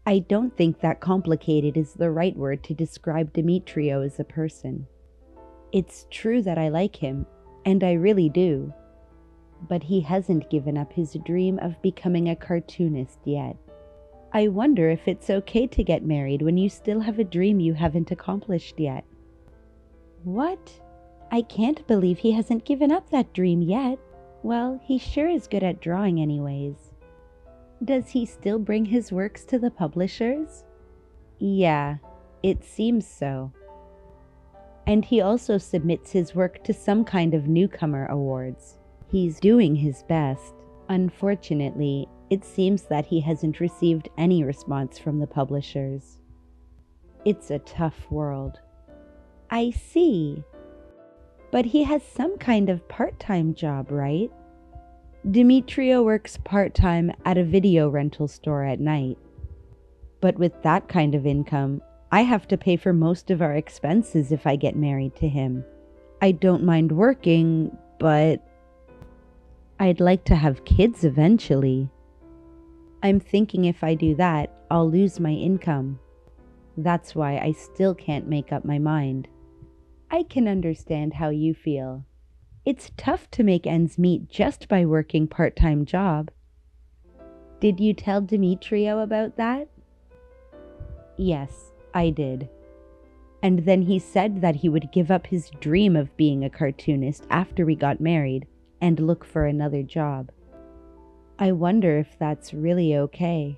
I don't think that complicated is the right word to describe Demetrio as a person. It's true that I like him, and I really do. But he hasn't given up his dream of becoming a cartoonist yet. I wonder if it's okay to get married when you still have a dream you haven't accomplished yet. What? I can't believe he hasn't given up that dream yet. Well, he sure is good at drawing anyways. Does he still bring his works to the publishers? Yeah, it seems so. And he also submits his work to some kind of newcomer awards. He's doing his best. Unfortunately, it seems that he hasn't received any response from the publishers. It's a tough world. I see. But he has some kind of part-time job, right? Demetrio works part-time at a video rental store at night. But with that kind of income, I have to pay for most of our expenses if I get married to him. I don't mind working, but I'd like to have kids eventually. I'm thinking if I do that, I'll lose my income. That's why I still can't make up my mind. I can understand how you feel. It's tough to make ends meet just by working part-time job. Did you tell Demetrio about that? Yes, I did. And then he said that he would give up his dream of being a cartoonist after we got married and look for another job. I wonder if that's really okay.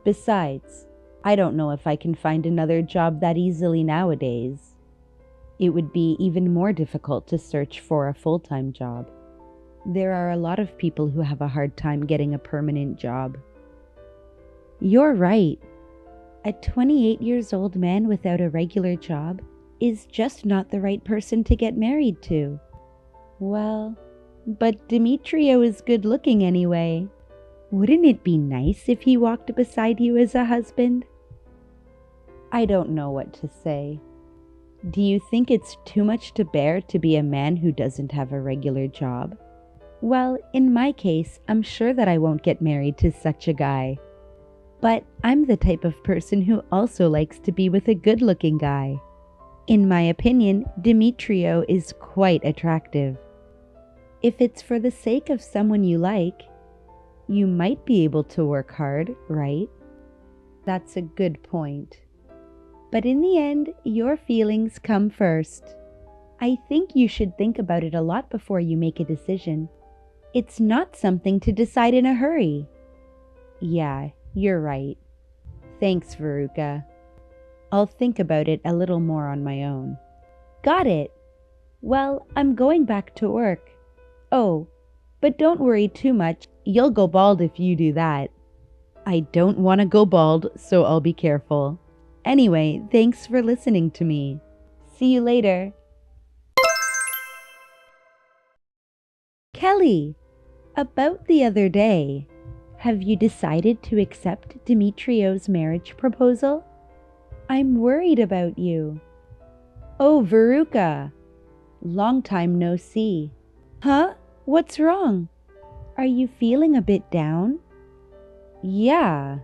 Besides, I don't know if I can find another job that easily nowadays. It would be even more difficult to search for a full-time job. There are a lot of people who have a hard time getting a permanent job. You're right. A 28 years old man without a regular job is just not the right person to get married to. Well, but Demetrio is good looking anyway. Wouldn't it be nice if he walked beside you as a husband? I don't know what to say. Do you think it's too much to bear to be a man who doesn't have a regular job? Well, in my case, I'm sure that I won't get married to such a guy. But I'm the type of person who also likes to be with a good-looking guy. In my opinion, Demetrio is quite attractive. If it's for the sake of someone you like, you might be able to work hard, right? That's a good point. But in the end, your feelings come first. I think you should think about it a lot before you make a decision. It's not something to decide in a hurry. Yeah, you're right. Thanks, Veruca. I'll think about it a little more on my own. Got it. Well, I'm going back to work. Oh, but don't worry too much. You'll go bald if you do that. I don't want to go bald, so I'll be careful. Anyway, thanks for listening to me. See you later. Kelly, about the other day, have you decided to accept Demetrio's marriage proposal? I'm worried about you. Oh, Veruca. Long time no see. Huh? What's wrong? Are you feeling a bit down? Yeah,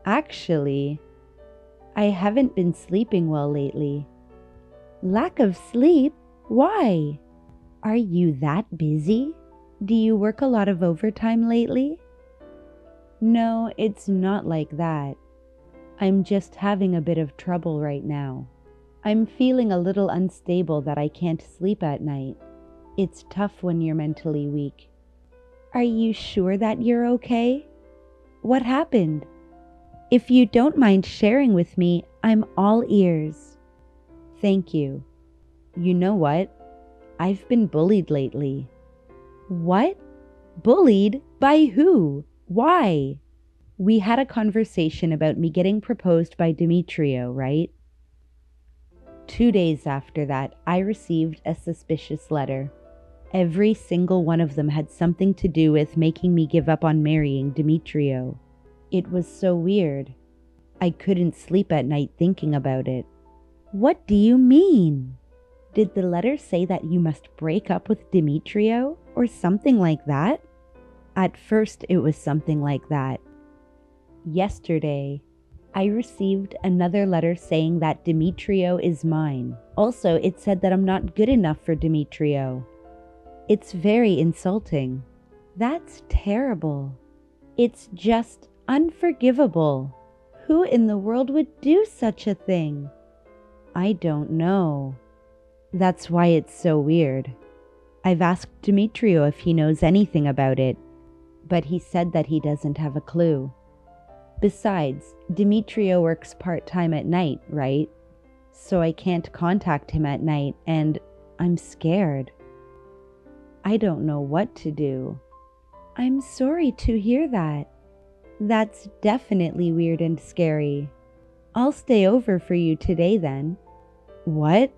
actually, I haven't been sleeping well lately. Lack of sleep? Why? Are you that busy? Do you work a lot of overtime lately? No, it's not like that. I'm just having a bit of trouble right now. I'm feeling a little unstable that I can't sleep at night. It's tough when you're mentally weak. Are you sure that you're okay? What happened? If you don't mind sharing with me, I'm all ears. Thank you. You know what? I've been bullied lately. What? Bullied? By who? Why? We had a conversation about me getting proposed by Demetrio, right? 2 days after that, I received a suspicious letter. Every single one of them had something to do with making me give up on marrying Demetrio. It was so weird. I couldn't sleep at night thinking about it. What do you mean? Did the letter say that you must break up with Demetrio or something like that? At first, it was something like that. Yesterday, I received another letter saying that Demetrio is mine. Also, it said that I'm not good enough for Demetrio. It's very insulting. That's terrible. It's just unforgivable. Who in the world would do such a thing? I don't know. That's why it's so weird. I've asked Demetrio if he knows anything about it, but he said that he doesn't have a clue. Besides, Demetrio works part-time at night, right? So I can't contact him at night, and I'm scared. I don't know what to do. I'm sorry to hear that. That's definitely weird and scary. I'll stay over for you today then. What?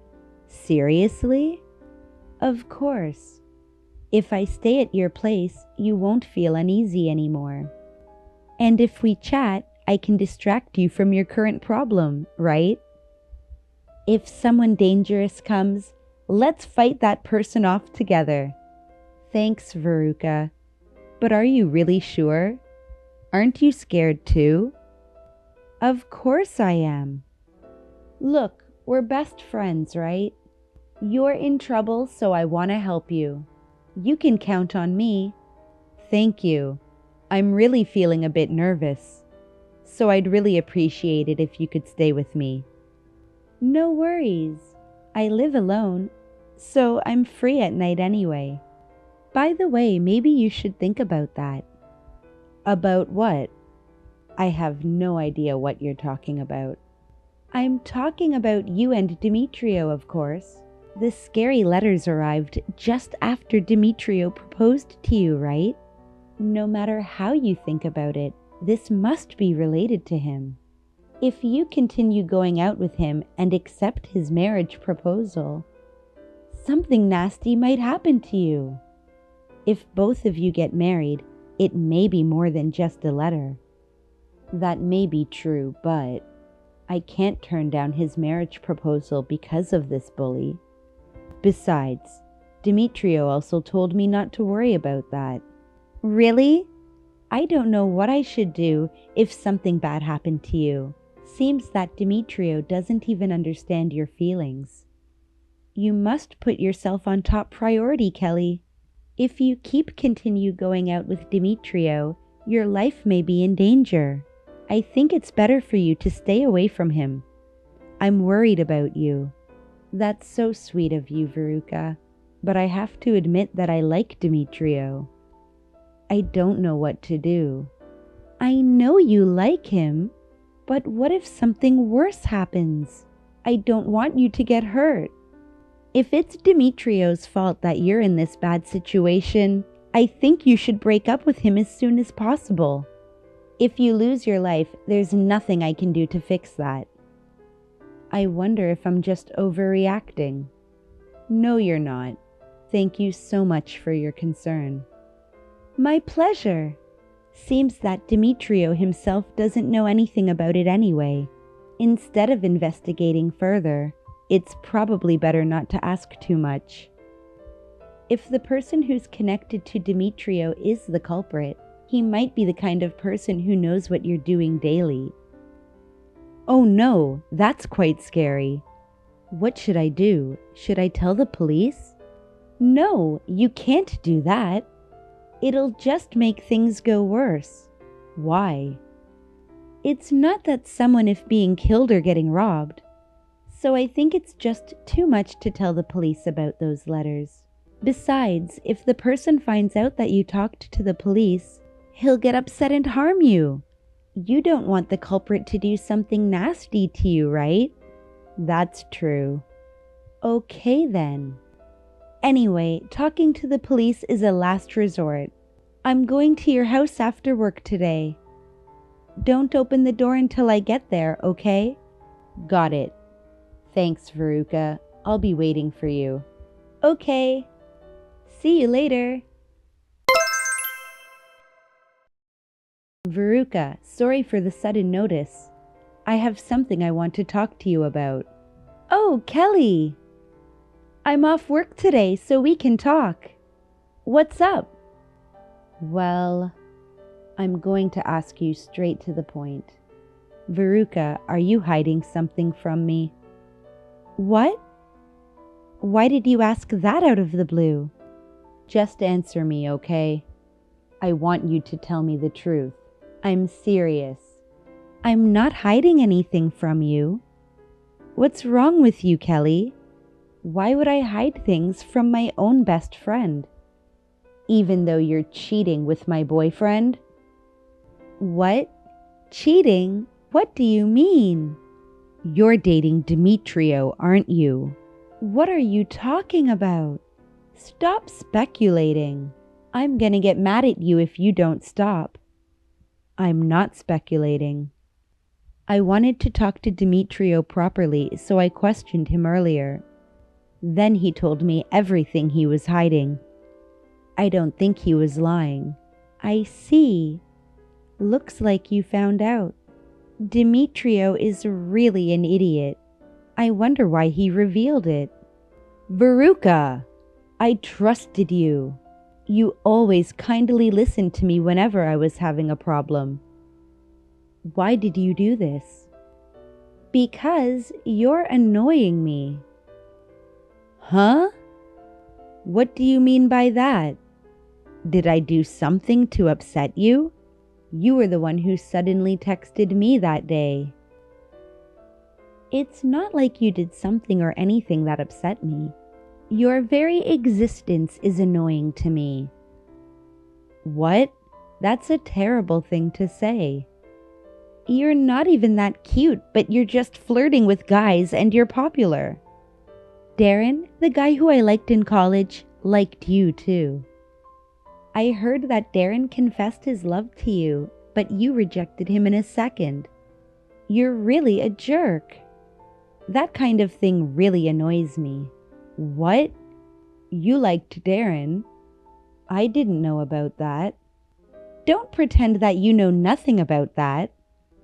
Seriously? Of course. If I stay at your place, you won't feel uneasy anymore. And if we chat, I can distract you from your current problem, right? If someone dangerous comes, let's fight that person off together. Thanks, Veruca. But are you really sure? Aren't you scared too? Of course I am. Look, we're best friends, right? You're in trouble, so I want to help you. You can count on me. Thank you. I'm really feeling a bit nervous, so I'd really appreciate it if you could stay with me. No worries. I live alone, so I'm free at night anyway. By the way, maybe you should think about that. About what? I have no idea what you're talking about. I'm talking about you and Demetrio, of course. The scary letters arrived just after Demetrio proposed to you, right? No matter how you think about it, this must be related to him. If you continue going out with him and accept his marriage proposal, something nasty might happen to you. If both of you get married, it may be more than just a letter. That may be true, but I can't turn down his marriage proposal because of this bully. Besides, Demetrio also told me not to worry about that. Really? I don't know what I should do if something bad happened to you. Seems that Demetrio doesn't even understand your feelings. You must put yourself on top priority, Kelly. If you continue going out with Demetrio, your life may be in danger. I think it's better for you to stay away from him. I'm worried about you. That's so sweet of you, Veruca, but I have to admit that I like Demetrio. I don't know what to do. I know you like him, but what if something worse happens? I don't want you to get hurt. If it's Demetrio's fault that you're in this bad situation, I think you should break up with him as soon as possible. If you lose your life, there's nothing I can do to fix that. I wonder if I'm just overreacting. No, you're not. Thank you so much for your concern. My pleasure. Seems that Demetrio himself doesn't know anything about it anyway. Instead of investigating further, it's probably better not to ask too much. If the person who's connected to Demetrio is the culprit, he might be the kind of person who knows what you're doing daily. Oh no, that's quite scary. What should I do? Should I tell the police? No, you can't do that. It'll just make things go worse. Why? It's not that someone is being killed or getting robbed. So I think it's just too much to tell the police about those letters. Besides, if the person finds out that you talked to the police, he'll get upset and harm you. You don't want the culprit to do something nasty to you, right? That's true. Okay then. Anyway, talking to the police is a last resort. I'm going to your house after work today. Don't open the door until I get there, okay? Got it. Thanks, Veruca. I'll be waiting for you. Okay. See you later. Veruca, sorry for the sudden notice. I have something I want to talk to you about. Oh, Kelly! I'm off work today, so we can talk. What's up? Well, I'm going to ask you straight to the point. Veruca, are you hiding something from me? What? Why did you ask that out of the blue? Just answer me, okay? I want you to tell me the truth. I'm serious. I'm not hiding anything from you. What's wrong with you, Kelly? Why would I hide things from my own best friend? Even though you're cheating with my boyfriend? What? Cheating? What do you mean? You're dating Demetrio, aren't you? What are you talking about? Stop speculating. I'm gonna get mad at you if you don't stop. I'm not speculating. I wanted to talk to Demetrio properly, so I questioned him earlier. Then he told me everything he was hiding. I don't think he was lying. I see. Looks like you found out. Demetrio is really an idiot. I wonder why he revealed it. Veruca! I trusted you. You always kindly listened to me whenever I was having a problem. Why did you do this? Because you're annoying me. Huh? What do you mean by that? Did I do something to upset you? You were the one who suddenly texted me that day. It's not like you did something or anything that upset me. Your very existence is annoying to me. What? That's a terrible thing to say. You're not even that cute, but you're just flirting with guys and you're popular. Darren, the guy who I liked in college, liked you too. I heard that Darren confessed his love to you, but you rejected him in a second. You're really a jerk. That kind of thing really annoys me. What? You liked Darren? I didn't know about that. Don't pretend that you know nothing about that.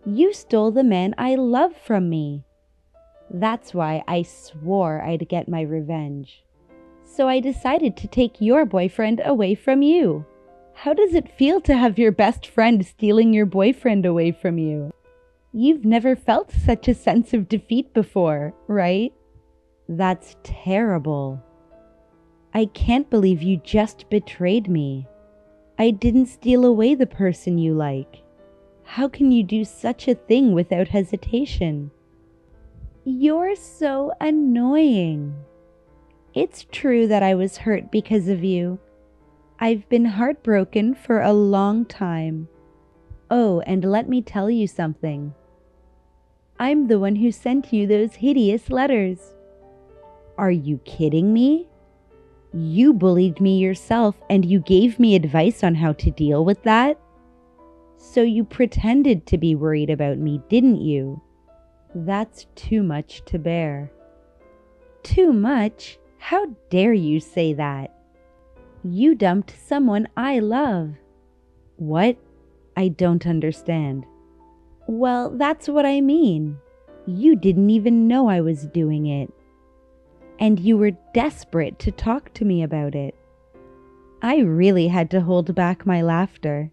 You stole the man I love from me. That's why I swore I'd get my revenge. So I decided to take your boyfriend away from you. How does it feel to have your best friend stealing your boyfriend away from you? You've never felt such a sense of defeat before, right? That's terrible. I can't believe you just betrayed me. I didn't steal away the person you like. How can you do such a thing without hesitation? You're so annoying. It's true that I was hurt because of you. I've been heartbroken for a long time. Oh, and let me tell you something. I'm the one who sent you those hideous letters. Are you kidding me? You bullied me yourself and you gave me advice on how to deal with that? So you pretended to be worried about me, didn't you? That's too much to bear. Too much? How dare you say that? You dumped someone I love. What? I don't understand. Well, that's what I mean. You didn't even know I was doing it. And you were desperate to talk to me about it. I really had to hold back my laughter.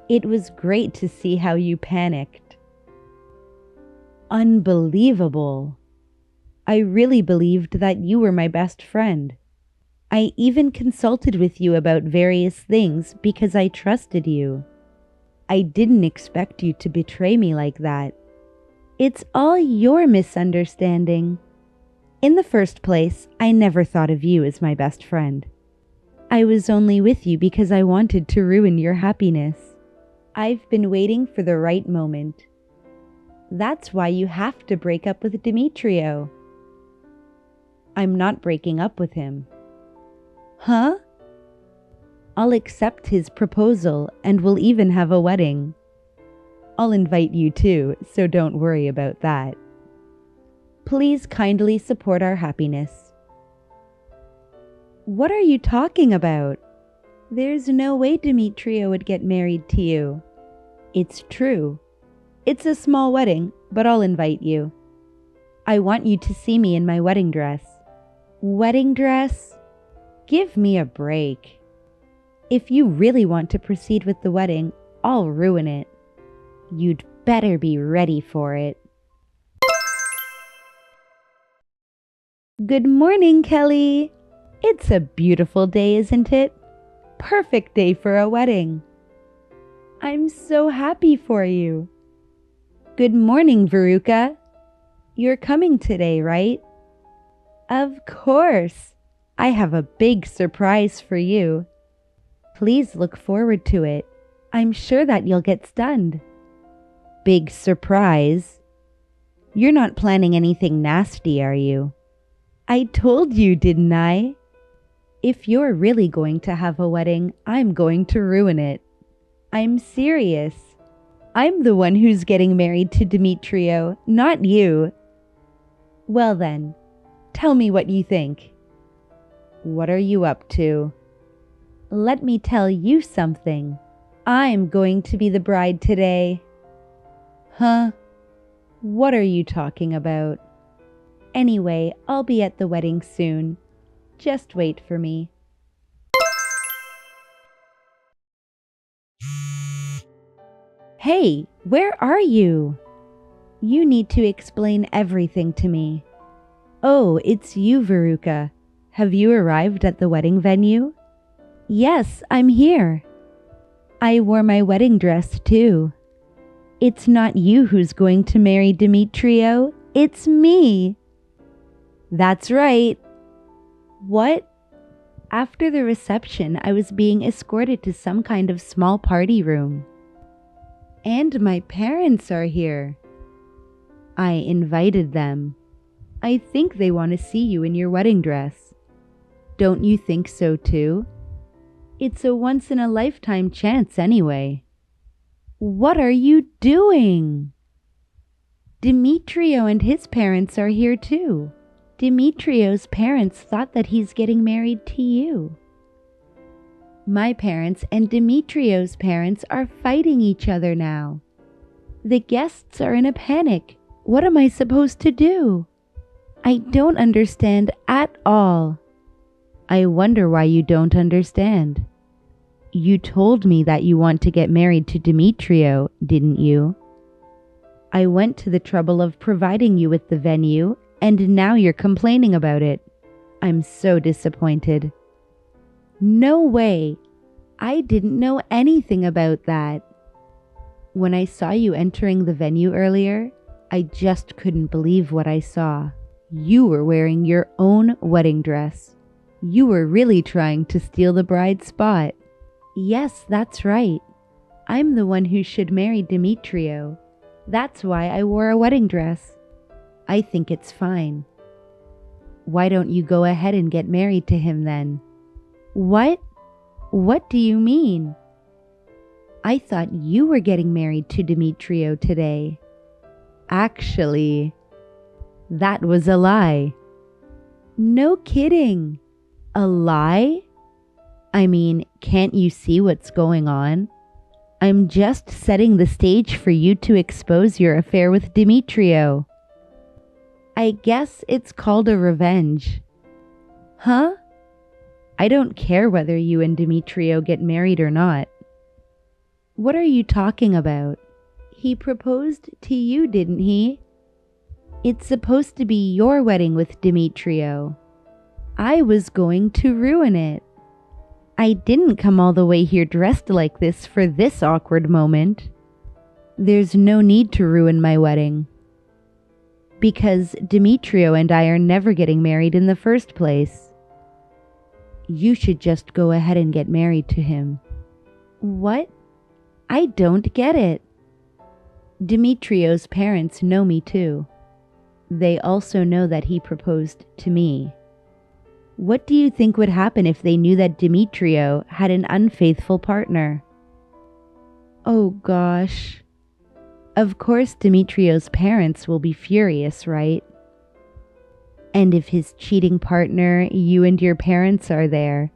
It was great to see how you panicked. Unbelievable. I really believed that you were my best friend. I even consulted with you about various things because I trusted you. I didn't expect you to betray me like that. It's all your misunderstanding. In the first place, I never thought of you as my best friend. I was only with you because I wanted to ruin your happiness. I've been waiting for the right moment. That's why you have to break up with Demetrio. I'm not breaking up with him. Huh? I'll accept his proposal and we'll even have a wedding. I'll invite you too, so don't worry about that. Please kindly support our happiness. What are you talking about? There's no way Demetrio would get married to you. It's true. It's a small wedding, but I'll invite you. I want you to see me in my wedding dress. Wedding dress? Give me a break. If you really want to proceed with the wedding, I'll ruin it. You'd better be ready for it. Good morning, Kelly. It's a beautiful day, isn't it? Perfect day for a wedding. I'm so happy for you. Good morning, Veruca. You're coming today, right? Of course. I have a big surprise for you. Please look forward to it. I'm sure that you'll get stunned. Big surprise? You're not planning anything nasty, are you? I told you, didn't I? If you're really going to have a wedding, I'm going to ruin it. I'm serious. I'm the one who's getting married to Demetrio, not you. Well then, tell me what you think. What are you up to? Let me tell you something. I'm going to be the bride today. Huh? What are you talking about? Anyway, I'll be at the wedding soon. Just wait for me. Hey, where are you? You need to explain everything to me. Oh, it's you, Veruca. Have you arrived at the wedding venue? Yes, I'm here. I wore my wedding dress too. It's not you who's going to marry Demetrio, it's me. That's right. What? After the reception, I was being escorted to some kind of small party room. And my parents are here. I invited them. I think they want to see you in your wedding dress. Don't you think so too? It's a once-in-a-lifetime chance anyway. What are you doing? Demetrio and his parents are here too. Demetrio's parents thought that he's getting married to you. My parents and Demetrio's parents are fighting each other now. The guests are in a panic. What am I supposed to do? I don't understand at all. I wonder why you don't understand. You told me that you want to get married to Demetrio, didn't you? I went to the trouble of providing you with the venue, and now you're complaining about it. I'm so disappointed. No way. I didn't know anything about that. When I saw you entering the venue earlier, I just couldn't believe what I saw. You were wearing your own wedding dress. You were really trying to steal the bride's spot. Yes, that's right. I'm the one who should marry Demetrio. That's why I wore a wedding dress. I think it's fine. Why don't you go ahead and get married to him then? What? What do you mean? I thought you were getting married to Demetrio today. Actually, that was a lie. No kidding. A lie? I mean, can't you see what's going on? I'm just setting the stage for you to expose your affair with Demetrio. I guess it's called a revenge. Huh? I don't care whether you and Demetrio get married or not. What are you talking about? He proposed to you, didn't he? It's supposed to be your wedding with Demetrio. I was going to ruin it. I didn't come all the way here dressed like this for this awkward moment. There's no need to ruin my wedding. Because Demetrio and I are never getting married in the first place. You should just go ahead and get married to him. What? I don't get it. Demetrio's parents know me too. They also know that he proposed to me. What do you think would happen if they knew that Demetrio had an unfaithful partner? Oh gosh. Of course Demetrio's parents will be furious, right? And if his cheating partner, you and your parents are there,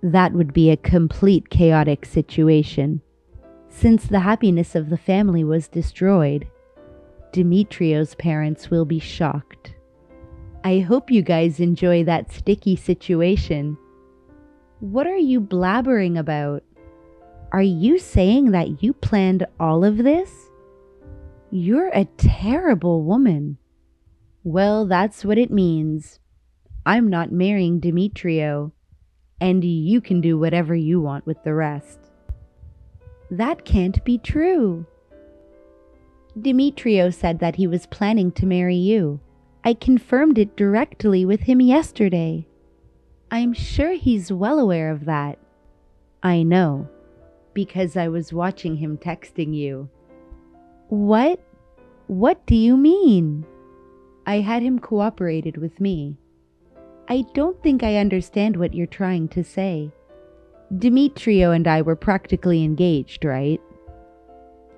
that would be a complete chaotic situation. Since the happiness of the family was destroyed, Demetrio's parents will be shocked. I hope you guys enjoy that sticky situation. What are you blabbering about? Are you saying that you planned all of this? You're a terrible woman. Well, that's what it means. I'm not marrying Demetrio, and you can do whatever you want with the rest. That can't be true. Demetrio said that he was planning to marry you. I confirmed it directly with him yesterday. I'm sure he's well aware of that. I know, because I was watching him texting you. What? What do you mean? I had him cooperated with me. I don't think I understand what you're trying to say. Demetrio and I were practically engaged, right?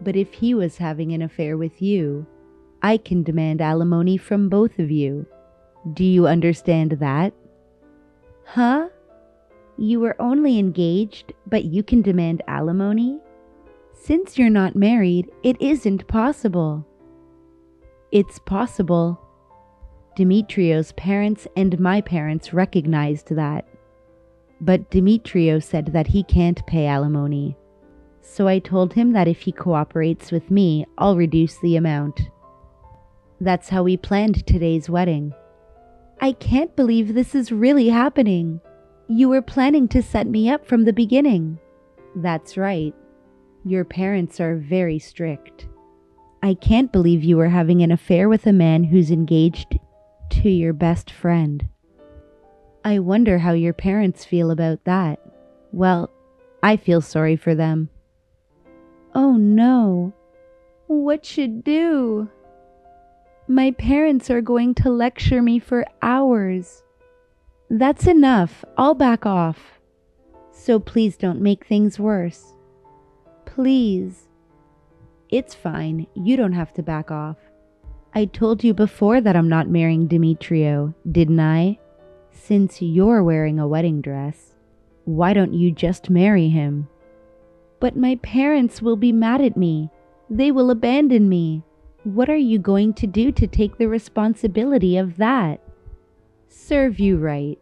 But if he was having an affair with you, I can demand alimony from both of you. Do you understand that? Huh? You were only engaged, but you can demand alimony? Since you're not married, it isn't possible. It's possible. Demetrio's parents and my parents recognized that. But Demetrio said that he can't pay alimony. So I told him that if he cooperates with me, I'll reduce the amount. That's how we planned today's wedding. I can't believe this is really happening. You were planning to set me up from the beginning. That's right. Your parents are very strict. I can't believe you were having an affair with a man who's engaged to your best friend. I wonder how your parents feel about that. Well, I feel sorry for them. Oh no. What should do? My parents are going to lecture me for hours. That's enough. I'll back off. So please don't make things worse. Please. It's fine. You don't have to back off. I told you before that I'm not marrying Demetrio, didn't I? Since you're wearing a wedding dress, why don't you just marry him? But my parents will be mad at me. They will abandon me. What are you going to do to take the responsibility of that? Serve you right.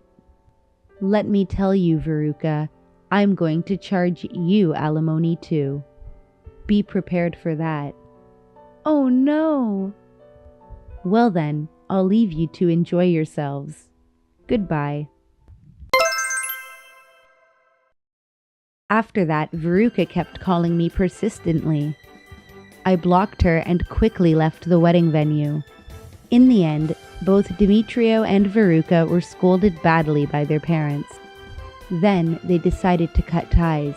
Let me tell you, Veruca, I'm going to charge you alimony too. Be prepared for that. Oh no! Well then, I'll leave you to enjoy yourselves. Goodbye. After that, Veruca kept calling me persistently. I blocked her and quickly left the wedding venue. In the end, both Demetrio and Veruca were scolded badly by their parents. Then they decided to cut ties.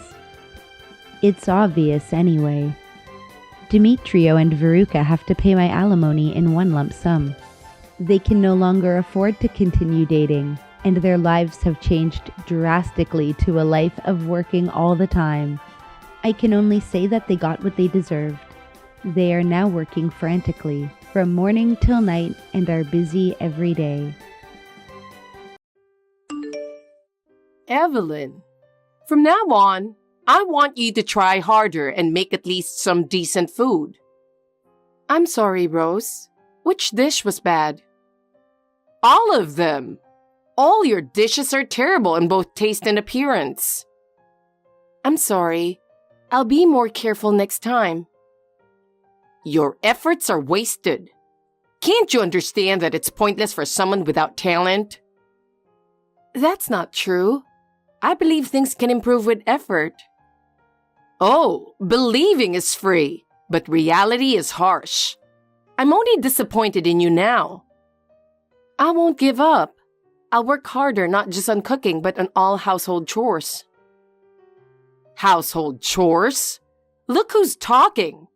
It's obvious anyway. Demetrio and Veruca have to pay my alimony in one lump sum. They can no longer afford to continue dating, and their lives have changed drastically to a life of working all the time. I can only say that they got what they deserved. They are now working frantically, from morning till night, and are busy every day. Evelyn, from now on, I want you to try harder and make at least some decent food. I'm sorry, Rose. Which dish was bad? All of them. All your dishes are terrible in both taste and appearance. I'm sorry. I'll be more careful next time. Your efforts are wasted. Can't you understand that it's pointless for someone without talent? That's not true. I believe things can improve with effort. Oh, believing is free, but reality is harsh. I'm only disappointed in you now. I won't give up. I'll work harder not just on cooking but on all household chores. Household chores? Look who's talking.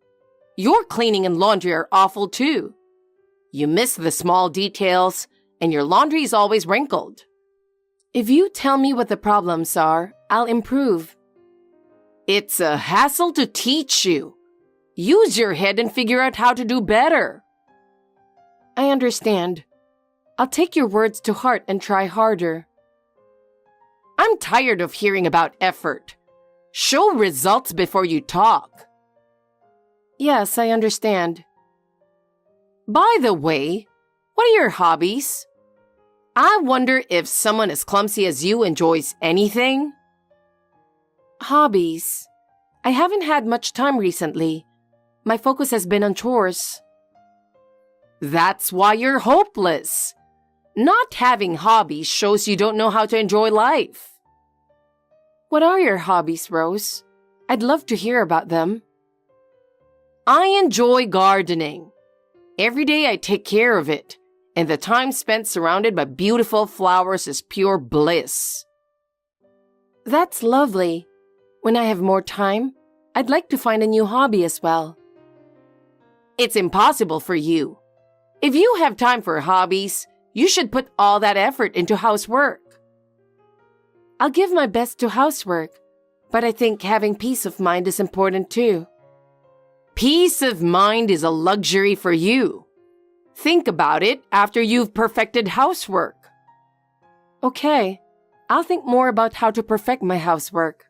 Your cleaning and laundry are awful too. You miss the small details, and your laundry is always wrinkled. If you tell me what the problems are, I'll improve. It's a hassle to teach you. Use your head and figure out how to do better. I understand. I'll take your words to heart and try harder. I'm tired of hearing about effort. Show results before you talk. Yes, I understand. By the way, what are your hobbies? I wonder if someone as clumsy as you enjoys anything. Hobbies. I haven't had much time recently. My focus has been on chores. That's why you're hopeless. Not having hobbies shows you don't know how to enjoy life. What are your hobbies, Rose? I'd love to hear about them. I enjoy gardening. Every day I take care of it, and the time spent surrounded by beautiful flowers is pure bliss. That's lovely. When I have more time, I'd like to find a new hobby as well. It's impossible for you. If you have time for hobbies, you should put all that effort into housework. I'll give my best to housework, but I think having peace of mind is important too. Peace of mind is a luxury for you. Think about it after you've perfected housework. Okay, I'll think more about how to perfect my housework.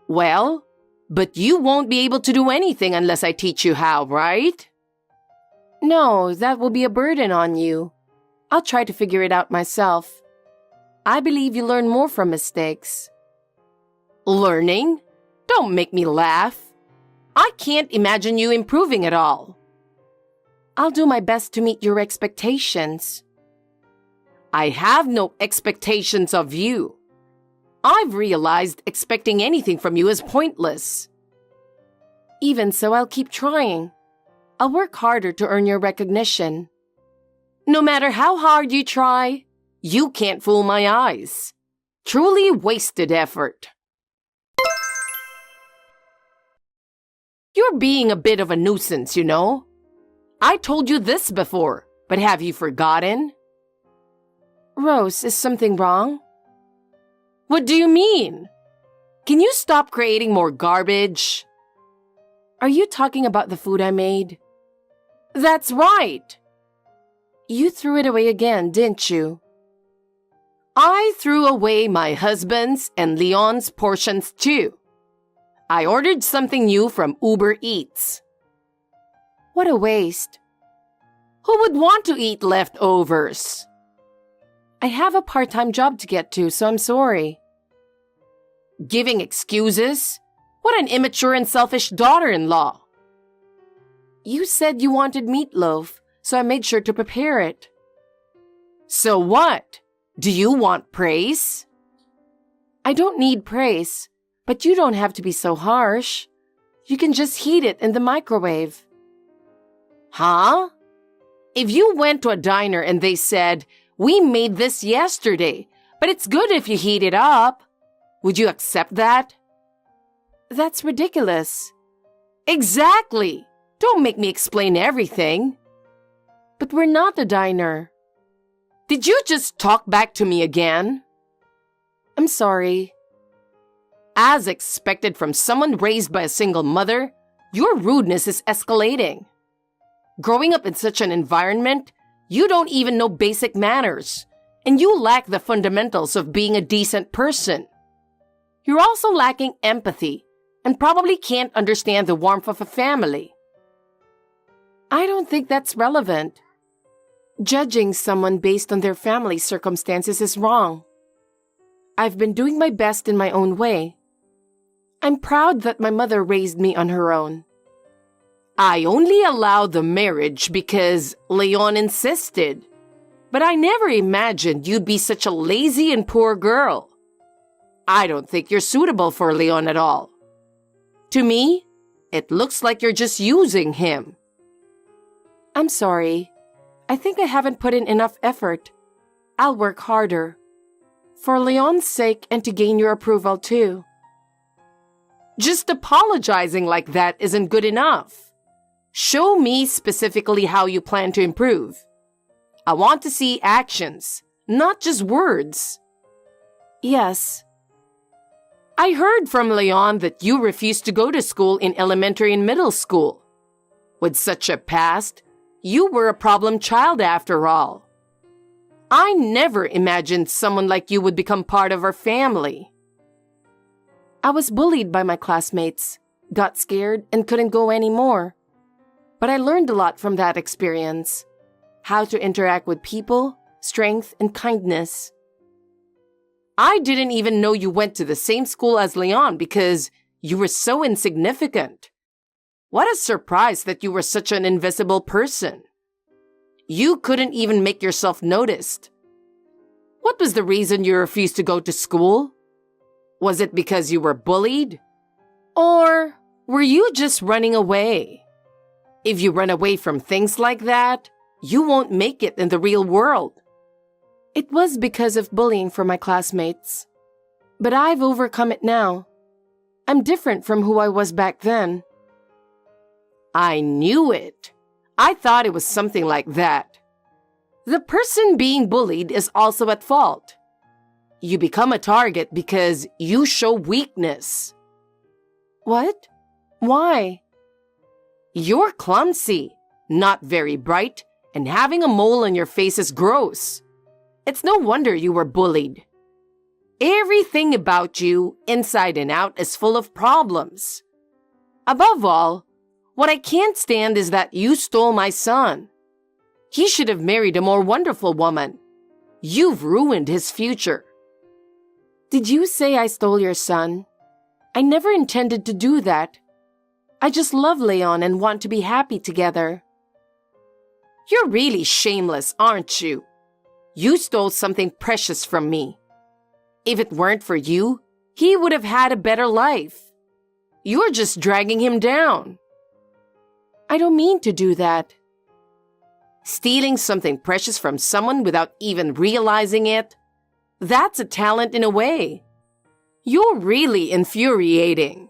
Well, but you won't be able to do anything unless I teach you how, right? No, that will be a burden on you. I'll try to figure it out myself. I believe you learn more from mistakes. Learning? Don't make me laugh. I can't imagine you improving at all. I'll do my best to meet your expectations. I have no expectations of you. I've realized expecting anything from you is pointless. Even so, I'll keep trying. I'll work harder to earn your recognition. No matter how hard you try, you can't fool my eyes. Truly wasted effort. You're being a bit of a nuisance, you know. I told you this before, but have you forgotten? Rose, is something wrong? What do you mean? Can you stop creating more garbage? Are you talking about the food I made? That's right. You threw it away again, didn't you? I threw away my husband's and Leon's portions too. I ordered something new from Uber Eats. What a waste. Who would want to eat leftovers? I have a part-time job to get to, so I'm sorry. Giving excuses? What an immature and selfish daughter-in-law. You said you wanted meatloaf, so I made sure to prepare it. So what? Do you want praise? I don't need praise, but you don't have to be so harsh. You can just heat it in the microwave. Huh? If you went to a diner and they said, "We made this yesterday, but it's good if you heat it up," would you accept that? That's ridiculous. Exactly. Don't make me explain everything. But we're not a diner. Did you just talk back to me again? I'm sorry. As expected from someone raised by a single mother, your rudeness is escalating. Growing up in such an environment, you don't even know basic manners, and you lack the fundamentals of being a decent person. You're also lacking empathy and probably can't understand the warmth of a family. I don't think that's relevant. Judging someone based on their family circumstances is wrong. I've been doing my best in my own way. I'm proud that my mother raised me on her own. I only allowed the marriage because Leon insisted, but I never imagined you'd be such a lazy and poor girl. I don't think you're suitable for Leon at all. To me, it looks like you're just using him. I'm sorry. I think I haven't put in enough effort. I'll work harder. For Leon's sake and to gain your approval too. Just apologizing like that isn't good enough. Show me specifically how you plan to improve. I want to see actions, not just words. Yes. I heard from Leon that you refused to go to school in elementary and middle school. With such a past, you were a problem child after all. I never imagined someone like you would become part of our family. I was bullied by my classmates, got scared, and couldn't go anymore. But I learned a lot from that experience. How to interact with people, strength, and kindness. I didn't even know you went to the same school as Leon because you were so insignificant. What a surprise that you were such an invisible person. You couldn't even make yourself noticed. What was the reason you refused to go to school? Was it because you were bullied? Or were you just running away? If you run away from things like that, you won't make it in the real world. It was because of bullying from my classmates. But I've overcome it now. I'm different from who I was back then. I knew it. I thought it was something like that. The person being bullied is also at fault. You become a target because you show weakness. What? Why? You're clumsy, not very bright, and having a mole on your face is gross. It's no wonder you were bullied. Everything about you, inside and out, is full of problems. Above all, what I can't stand is that you stole my son. He should have married a more wonderful woman. You've ruined his future. Did you say I stole your son? I never intended to do that. I just love Leon and want to be happy together. You're really shameless, aren't you? You stole something precious from me. If it weren't for you, he would have had a better life. You're just dragging him down. I don't mean to do that. Stealing something precious from someone without even realizing it? That's a talent in a way. You're really infuriating.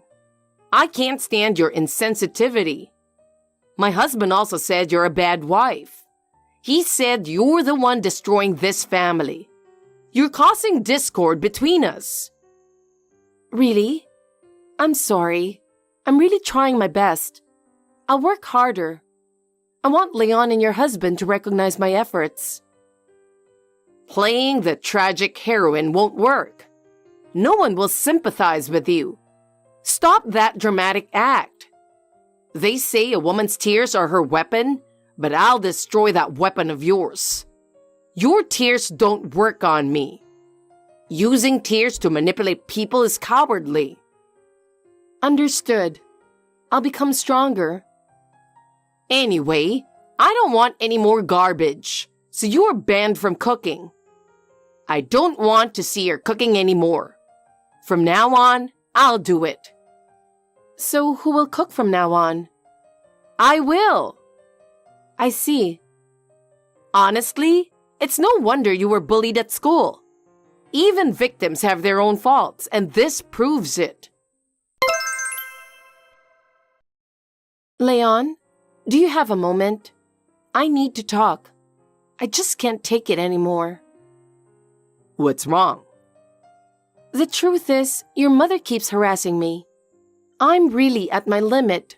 I can't stand your insensitivity. My husband also said you're a bad wife. He said you're the one destroying this family. You're causing discord between us. Really? I'm sorry. I'm really trying my best. I'll work harder. I want Leon and your husband to recognize my efforts. Playing the tragic heroine won't work. No one will sympathize with you. Stop that dramatic act. They say a woman's tears are her weapon, but I'll destroy that weapon of yours. Your tears don't work on me. Using tears to manipulate people is cowardly. Understood. I'll become stronger. Anyway, I don't want any more garbage, so you are banned from cooking. I don't want to see your cooking anymore. From now on, I'll do it. So who will cook from now on? I will. I see. Honestly, it's no wonder you were bullied at school. Even victims have their own faults, and this proves it. Leon, do you have a moment? I need to talk. I just can't take it anymore. What's wrong? The truth is, your mother keeps harassing me. I'm really at my limit.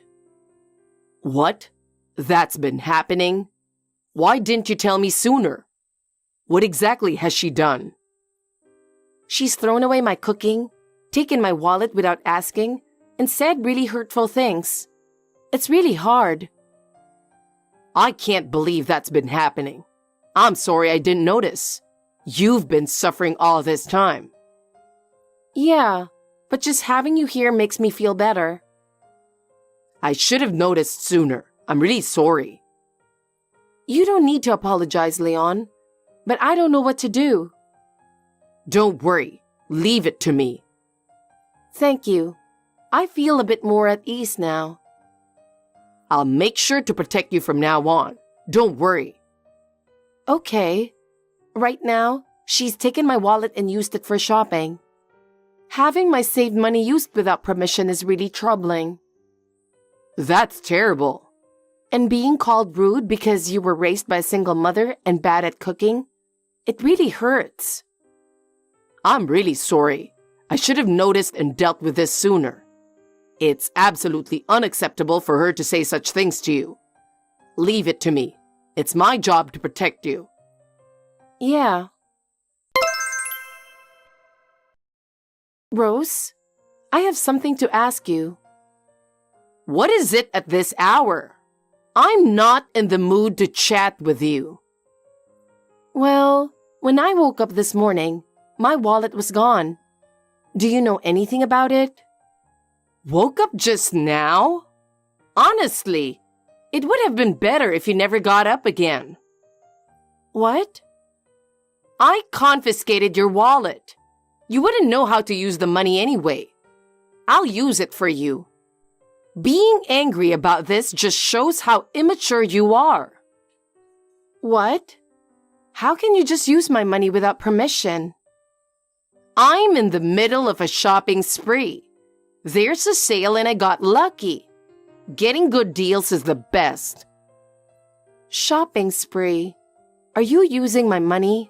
What? That's been happening? Why didn't you tell me sooner? What exactly has she done? She's thrown away my cooking, taken my wallet without asking, and said really hurtful things. It's really hard. I can't believe that's been happening. I'm sorry I didn't notice. You've been suffering all this time. Yeah, but just having you here makes me feel better. I should have noticed sooner. I'm really sorry. You don't need to apologize, Leon, but I don't know what to do. Don't worry. Leave it to me. Thank you. I feel a bit more at ease now. I'll make sure to protect you from now on. Don't worry. Okay. Right now, she's taken my wallet and used it for shopping. Having my saved money used without permission is really troubling. That's terrible. And being called rude because you were raised by a single mother and bad at cooking, it really hurts. I'm really sorry. I should have noticed and dealt with this sooner. It's absolutely unacceptable for her to say such things to you. Leave it to me. It's my job to protect you. Yeah. Rose, I have something to ask you. What is it at this hour? I'm not in the mood to chat with you. Well, when I woke up this morning, my wallet was gone. Do you know anything about it? Woke up just now? Honestly, it would have been better if you never got up again. What? I confiscated your wallet. You wouldn't know how to use the money anyway. I'll use it for you. Being angry about this just shows how immature you are. What? How can you just use my money without permission? I'm in the middle of a shopping spree. There's a sale and I got lucky. Getting good deals is the best. Shopping spree? Are you using my money?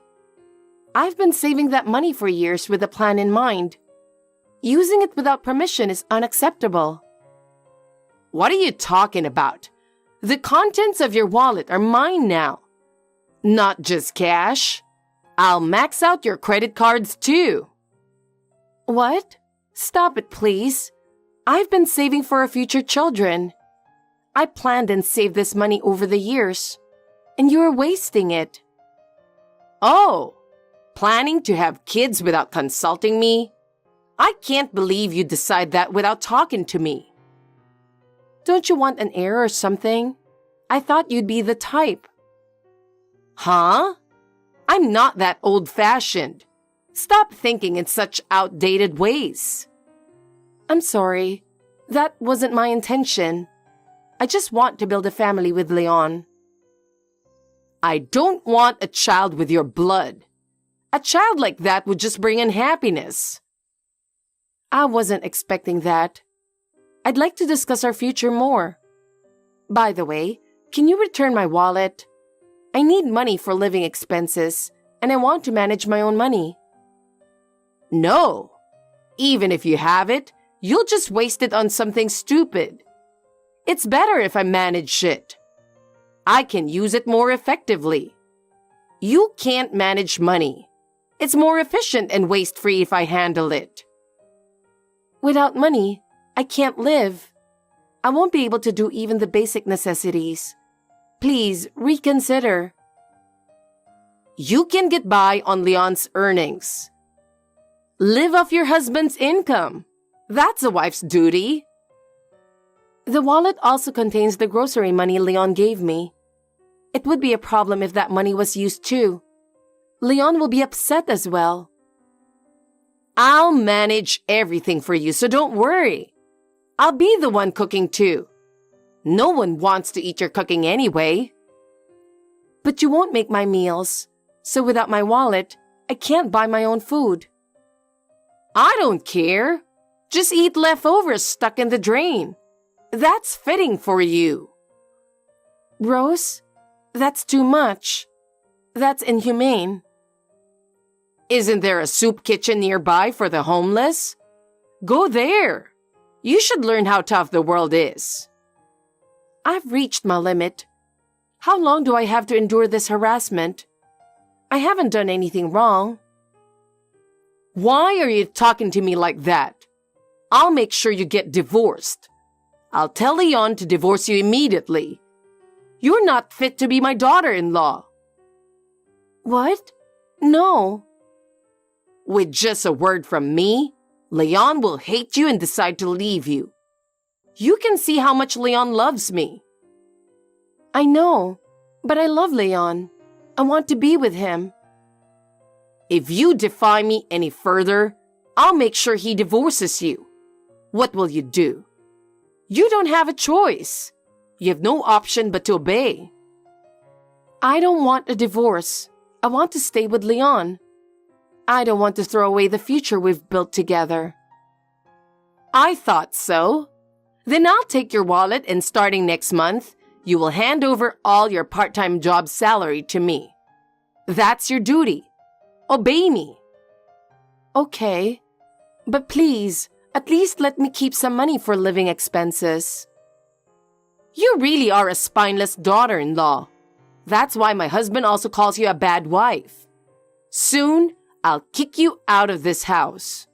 I've been saving that money for years with a plan in mind. Using it without permission is unacceptable. What are you talking about? The contents of your wallet are mine now. Not just cash. I'll max out your credit cards too. What? Stop it, please. I've been saving for our future children. I planned and saved this money over the years, and you're wasting it. Oh, planning to have kids without consulting me? I can't believe you decide that without talking to me. Don't you want an heir or something? I thought you'd be the type. Huh? I'm not that old-fashioned. Stop thinking in such outdated ways. I'm sorry. That wasn't my intention. I just want to build a family with Leon. I don't want a child with your blood. A child like that would just bring in happiness. I wasn't expecting that. I'd like to discuss our future more. By the way, can you return my wallet? I need money for living expenses, and I want to manage my own money. No. Even if you have it, you'll just waste it on something stupid. It's better if I manage it. I can use it more effectively. You can't manage money. It's more efficient and waste-free if I handle it. Without money, I can't live. I won't be able to do even the basic necessities. Please, reconsider. You can get by on Leon's earnings. Live off your husband's income. That's a wife's duty. The wallet also contains the grocery money Leon gave me. It would be a problem if that money was used too. Leon will be upset as well. I'll manage everything for you, so don't worry. I'll be the one cooking too. No one wants to eat your cooking anyway. But you won't make my meals, so without my wallet, I can't buy my own food. I don't care. Just eat leftovers stuck in the drain. That's fitting for you. Rose, that's too much. That's inhumane. Isn't there a soup kitchen nearby for the homeless? Go there. You should learn how tough the world is. I've reached my limit. How long do I have to endure this harassment? I haven't done anything wrong. Why are you talking to me like that? I'll make sure you get divorced. I'll tell Leon to divorce you immediately. You're not fit to be my daughter-in-law. What? No. With just a word from me, Leon will hate you and decide to leave you. You can see how much Leon loves me. I know, but I love Leon. I want to be with him. If you defy me any further, I'll make sure he divorces you. What will you do? You don't have a choice. You have no option but to obey. I don't want a divorce. I want to stay with Leon. I don't want to throw away the future we've built together. I thought so. Then I'll take your wallet and starting next month, you will hand over all your part-time job salary to me. That's your duty. Obey me. Okay, but please, at least let me keep some money for living expenses. You really are a spineless daughter-in-law. That's why my husband also calls you a bad wife. Soon, I'll kick you out of this house.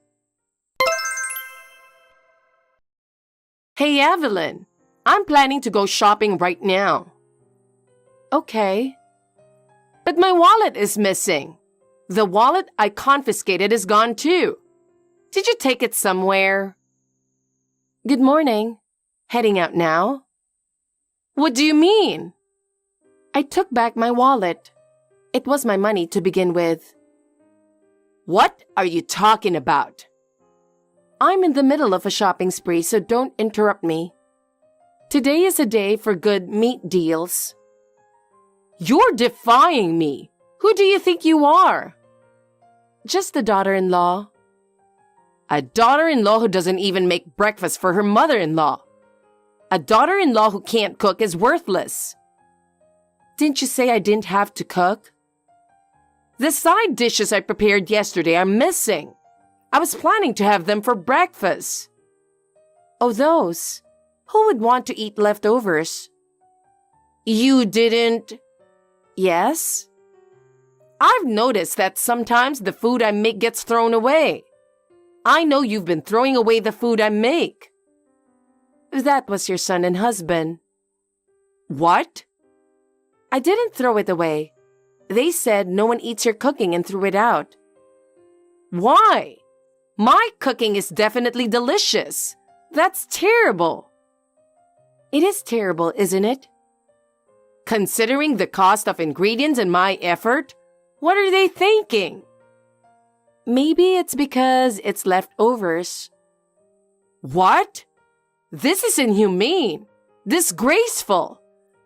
Hey, Evelyn, I'm planning to go shopping right now. Okay. But my wallet is missing. The wallet I confiscated is gone too. Did you take it somewhere? Good morning. Heading out now? What do you mean? I took back my wallet. It was my money to begin with. What are you talking about? I'm in the middle of a shopping spree, so don't interrupt me. Today is a day for good meat deals. You're defying me. Who do you think you are? Just a daughter-in-law. A daughter-in-law who doesn't even make breakfast for her mother-in-law. A daughter-in-law who can't cook is worthless. Didn't you say I didn't have to cook? The side dishes I prepared yesterday are missing. I was planning to have them for breakfast. Oh, those. Who would want to eat leftovers? You didn't? Yes. I've noticed that sometimes the food I make gets thrown away. I know you've been throwing away the food I make. That was your son and husband. What? I didn't throw it away. They said no one eats your cooking and threw it out. Why? My cooking is definitely delicious. That's terrible. It is terrible, isn't it? Considering the cost of ingredients and my effort, what are they thinking? Maybe it's because it's leftovers. What? This is inhumane, disgraceful,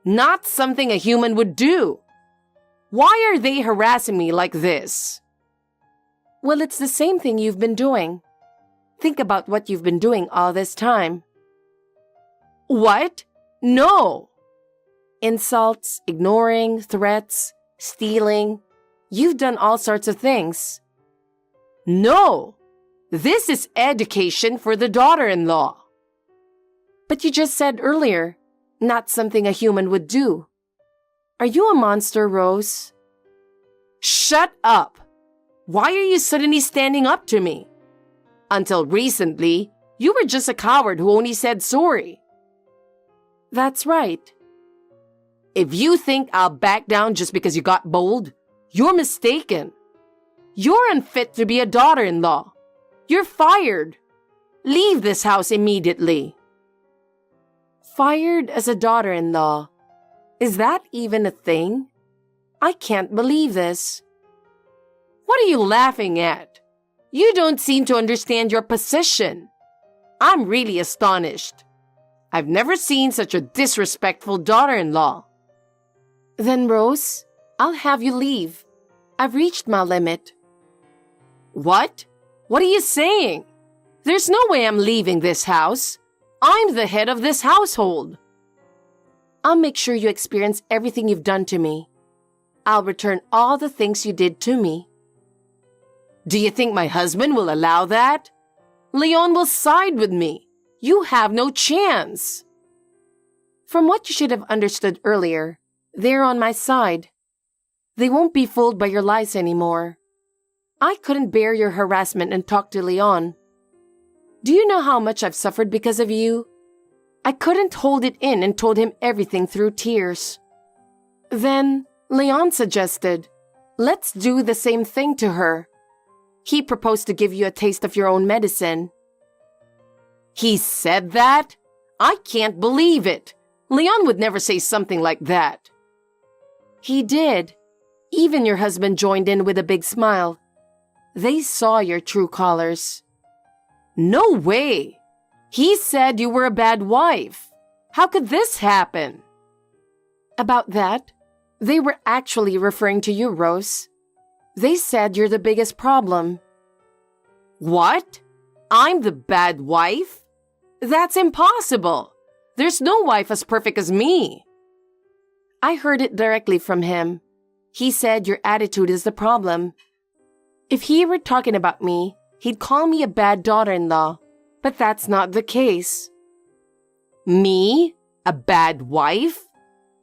not something a human would do. Why are they harassing me like this? Well, it's the same thing you've been doing. Think about what you've been doing all this time. What? No, insults, ignoring, threats, stealing. You've done all sorts of things. No! This is education for the daughter-in-law. But you just said earlier, not something a human would do. Are you a monster, Rose? Shut up! Why are you suddenly standing up to me? Until recently, you were just a coward who only said sorry. That's right. If you think I'll back down just because you got bold, you're mistaken. You're unfit to be a daughter-in-law. You're fired. Leave this house immediately. Fired as a daughter-in-law. Is that even a thing? I can't believe this. What are you laughing at? You don't seem to understand your position. I'm really astonished. I've never seen such a disrespectful daughter-in-law. Then, Rose, I'll have you leave. I've reached my limit. What? What are you saying? There's no way I'm leaving this house. I'm the head of this household. I'll make sure you experience everything you've done to me. I'll return all the things you did to me. Do you think my husband will allow that? Leon will side with me. You have no chance. From what you should have understood earlier, they're on my side. They won't be fooled by your lies anymore. I couldn't bear your harassment and talk to Leon. Do you know how much I've suffered because of you? I couldn't hold it in and told him everything through tears. Then Leon suggested, let's do the same thing to her. He proposed to give you a taste of your own medicine. He said that? I can't believe it. Leon would never say something like that. He did. Even your husband joined in with a big smile. They saw your true colors. No way! He said you were a bad wife. How could this happen? About that, they were actually referring to you, Rose. They said you're the biggest problem. What? I'm the bad wife? That's impossible. There's no wife as perfect as me. I heard it directly from him. He said your attitude is the problem. If he were talking about me, he'd call me a bad daughter-in-law, but that's not the case. Me? A bad wife?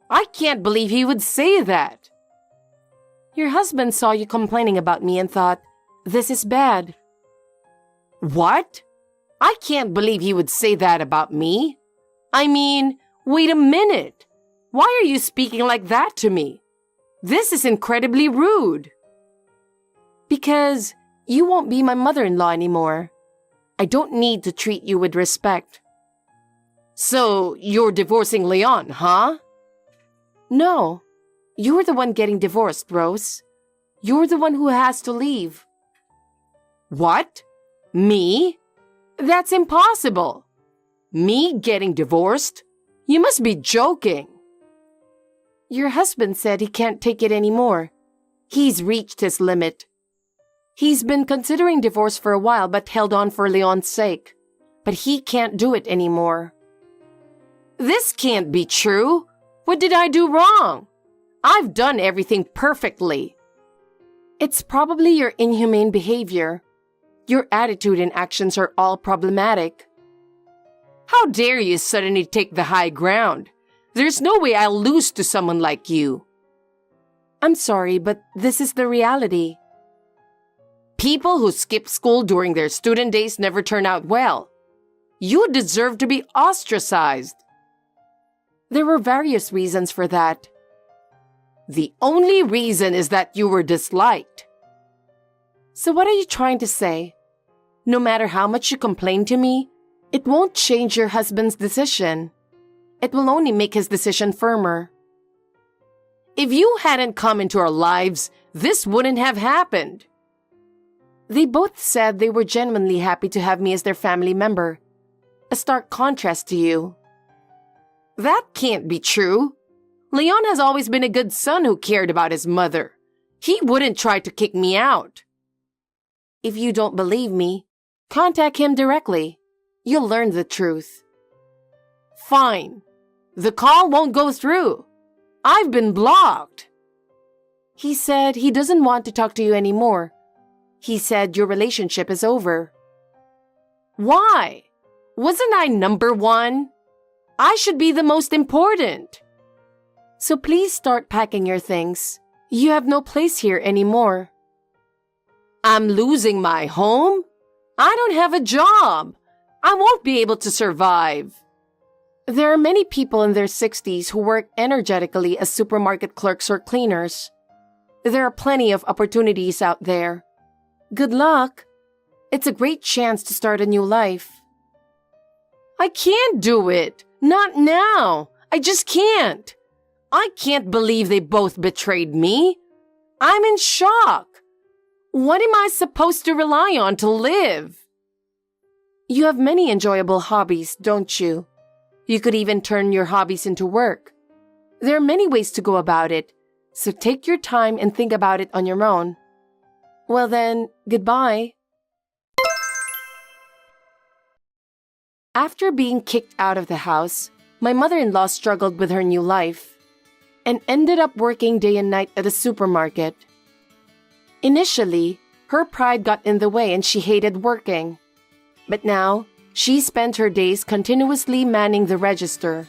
I can't believe he would say that. Your husband saw you complaining about me and thought, this is bad. What? I can't believe he would say that about me. I mean, wait a minute. Why are you speaking like that to me? This is incredibly rude. Because you won't be my mother-in-law anymore. I don't need to treat you with respect. So, you're divorcing Leon, huh? No. You're the one getting divorced, Rose. You're the one who has to leave. What? Me? That's impossible. Me getting divorced? You must be joking. Your husband said he can't take it anymore. He's reached his limit. He's been considering divorce for a while but held on for Leon's sake. But he can't do it anymore. This can't be true. What did I do wrong? I've done everything perfectly. It's probably your inhumane behavior. Your attitude and actions are all problematic. How dare you suddenly take the high ground? There's no way I'll lose to someone like you. I'm sorry, but this is the reality. People who skip school during their student days never turn out well. You deserve to be ostracized. There were various reasons for that. The only reason is that you were disliked. So what are you trying to say? No matter how much you complain to me, it won't change your husband's decision. It will only make his decision firmer. If you hadn't come into our lives, this wouldn't have happened. They both said they were genuinely happy to have me as their family member. A stark contrast to you. That can't be true. Leon has always been a good son who cared about his mother. He wouldn't try to kick me out. If you don't believe me, contact him directly. You'll learn the truth. Fine. The call won't go through. I've been blocked. He said he doesn't want to talk to you anymore. He said your relationship is over. Why? Wasn't I number one? I should be the most important. So please start packing your things. You have no place here anymore. I'm losing my home? I don't have a job. I won't be able to survive. There are many people in their 60s who work energetically as supermarket clerks or cleaners. There are plenty of opportunities out there. Good luck. It's a great chance to start a new life. I can't do it. Not now. I just can't. I can't believe they both betrayed me. I'm in shock. What am I supposed to rely on to live? You have many enjoyable hobbies, don't you? You could even turn your hobbies into work. There are many ways to go about it, so take your time and think about it on your own. Well then, goodbye. After being kicked out of the house, my mother-in-law struggled with her new life and ended up working day and night at a supermarket. Initially, her pride got in the way and she hated working. But now, she spent her days continuously manning the register.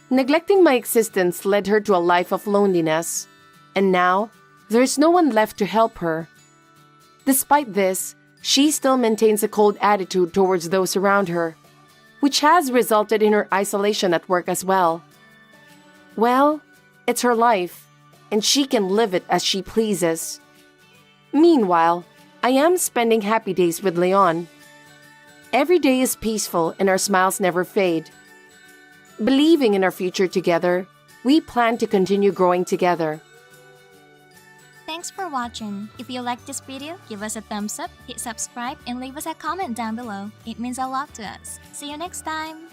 Neglecting my existence led her to a life of loneliness, and now, there's no one left to help her. Despite this, she still maintains a cold attitude towards those around her, which has resulted in her isolation at work as well. Well, it's her life, and she can live it as she pleases. Meanwhile, I am spending happy days with Leon. Every day is peaceful and our smiles never fade. Believing in our future together, we plan to continue growing together. Thanks for watching. If you liked this video, give us a thumbs up, hit subscribe, and leave us a comment down below. It means a lot to us. See you next time!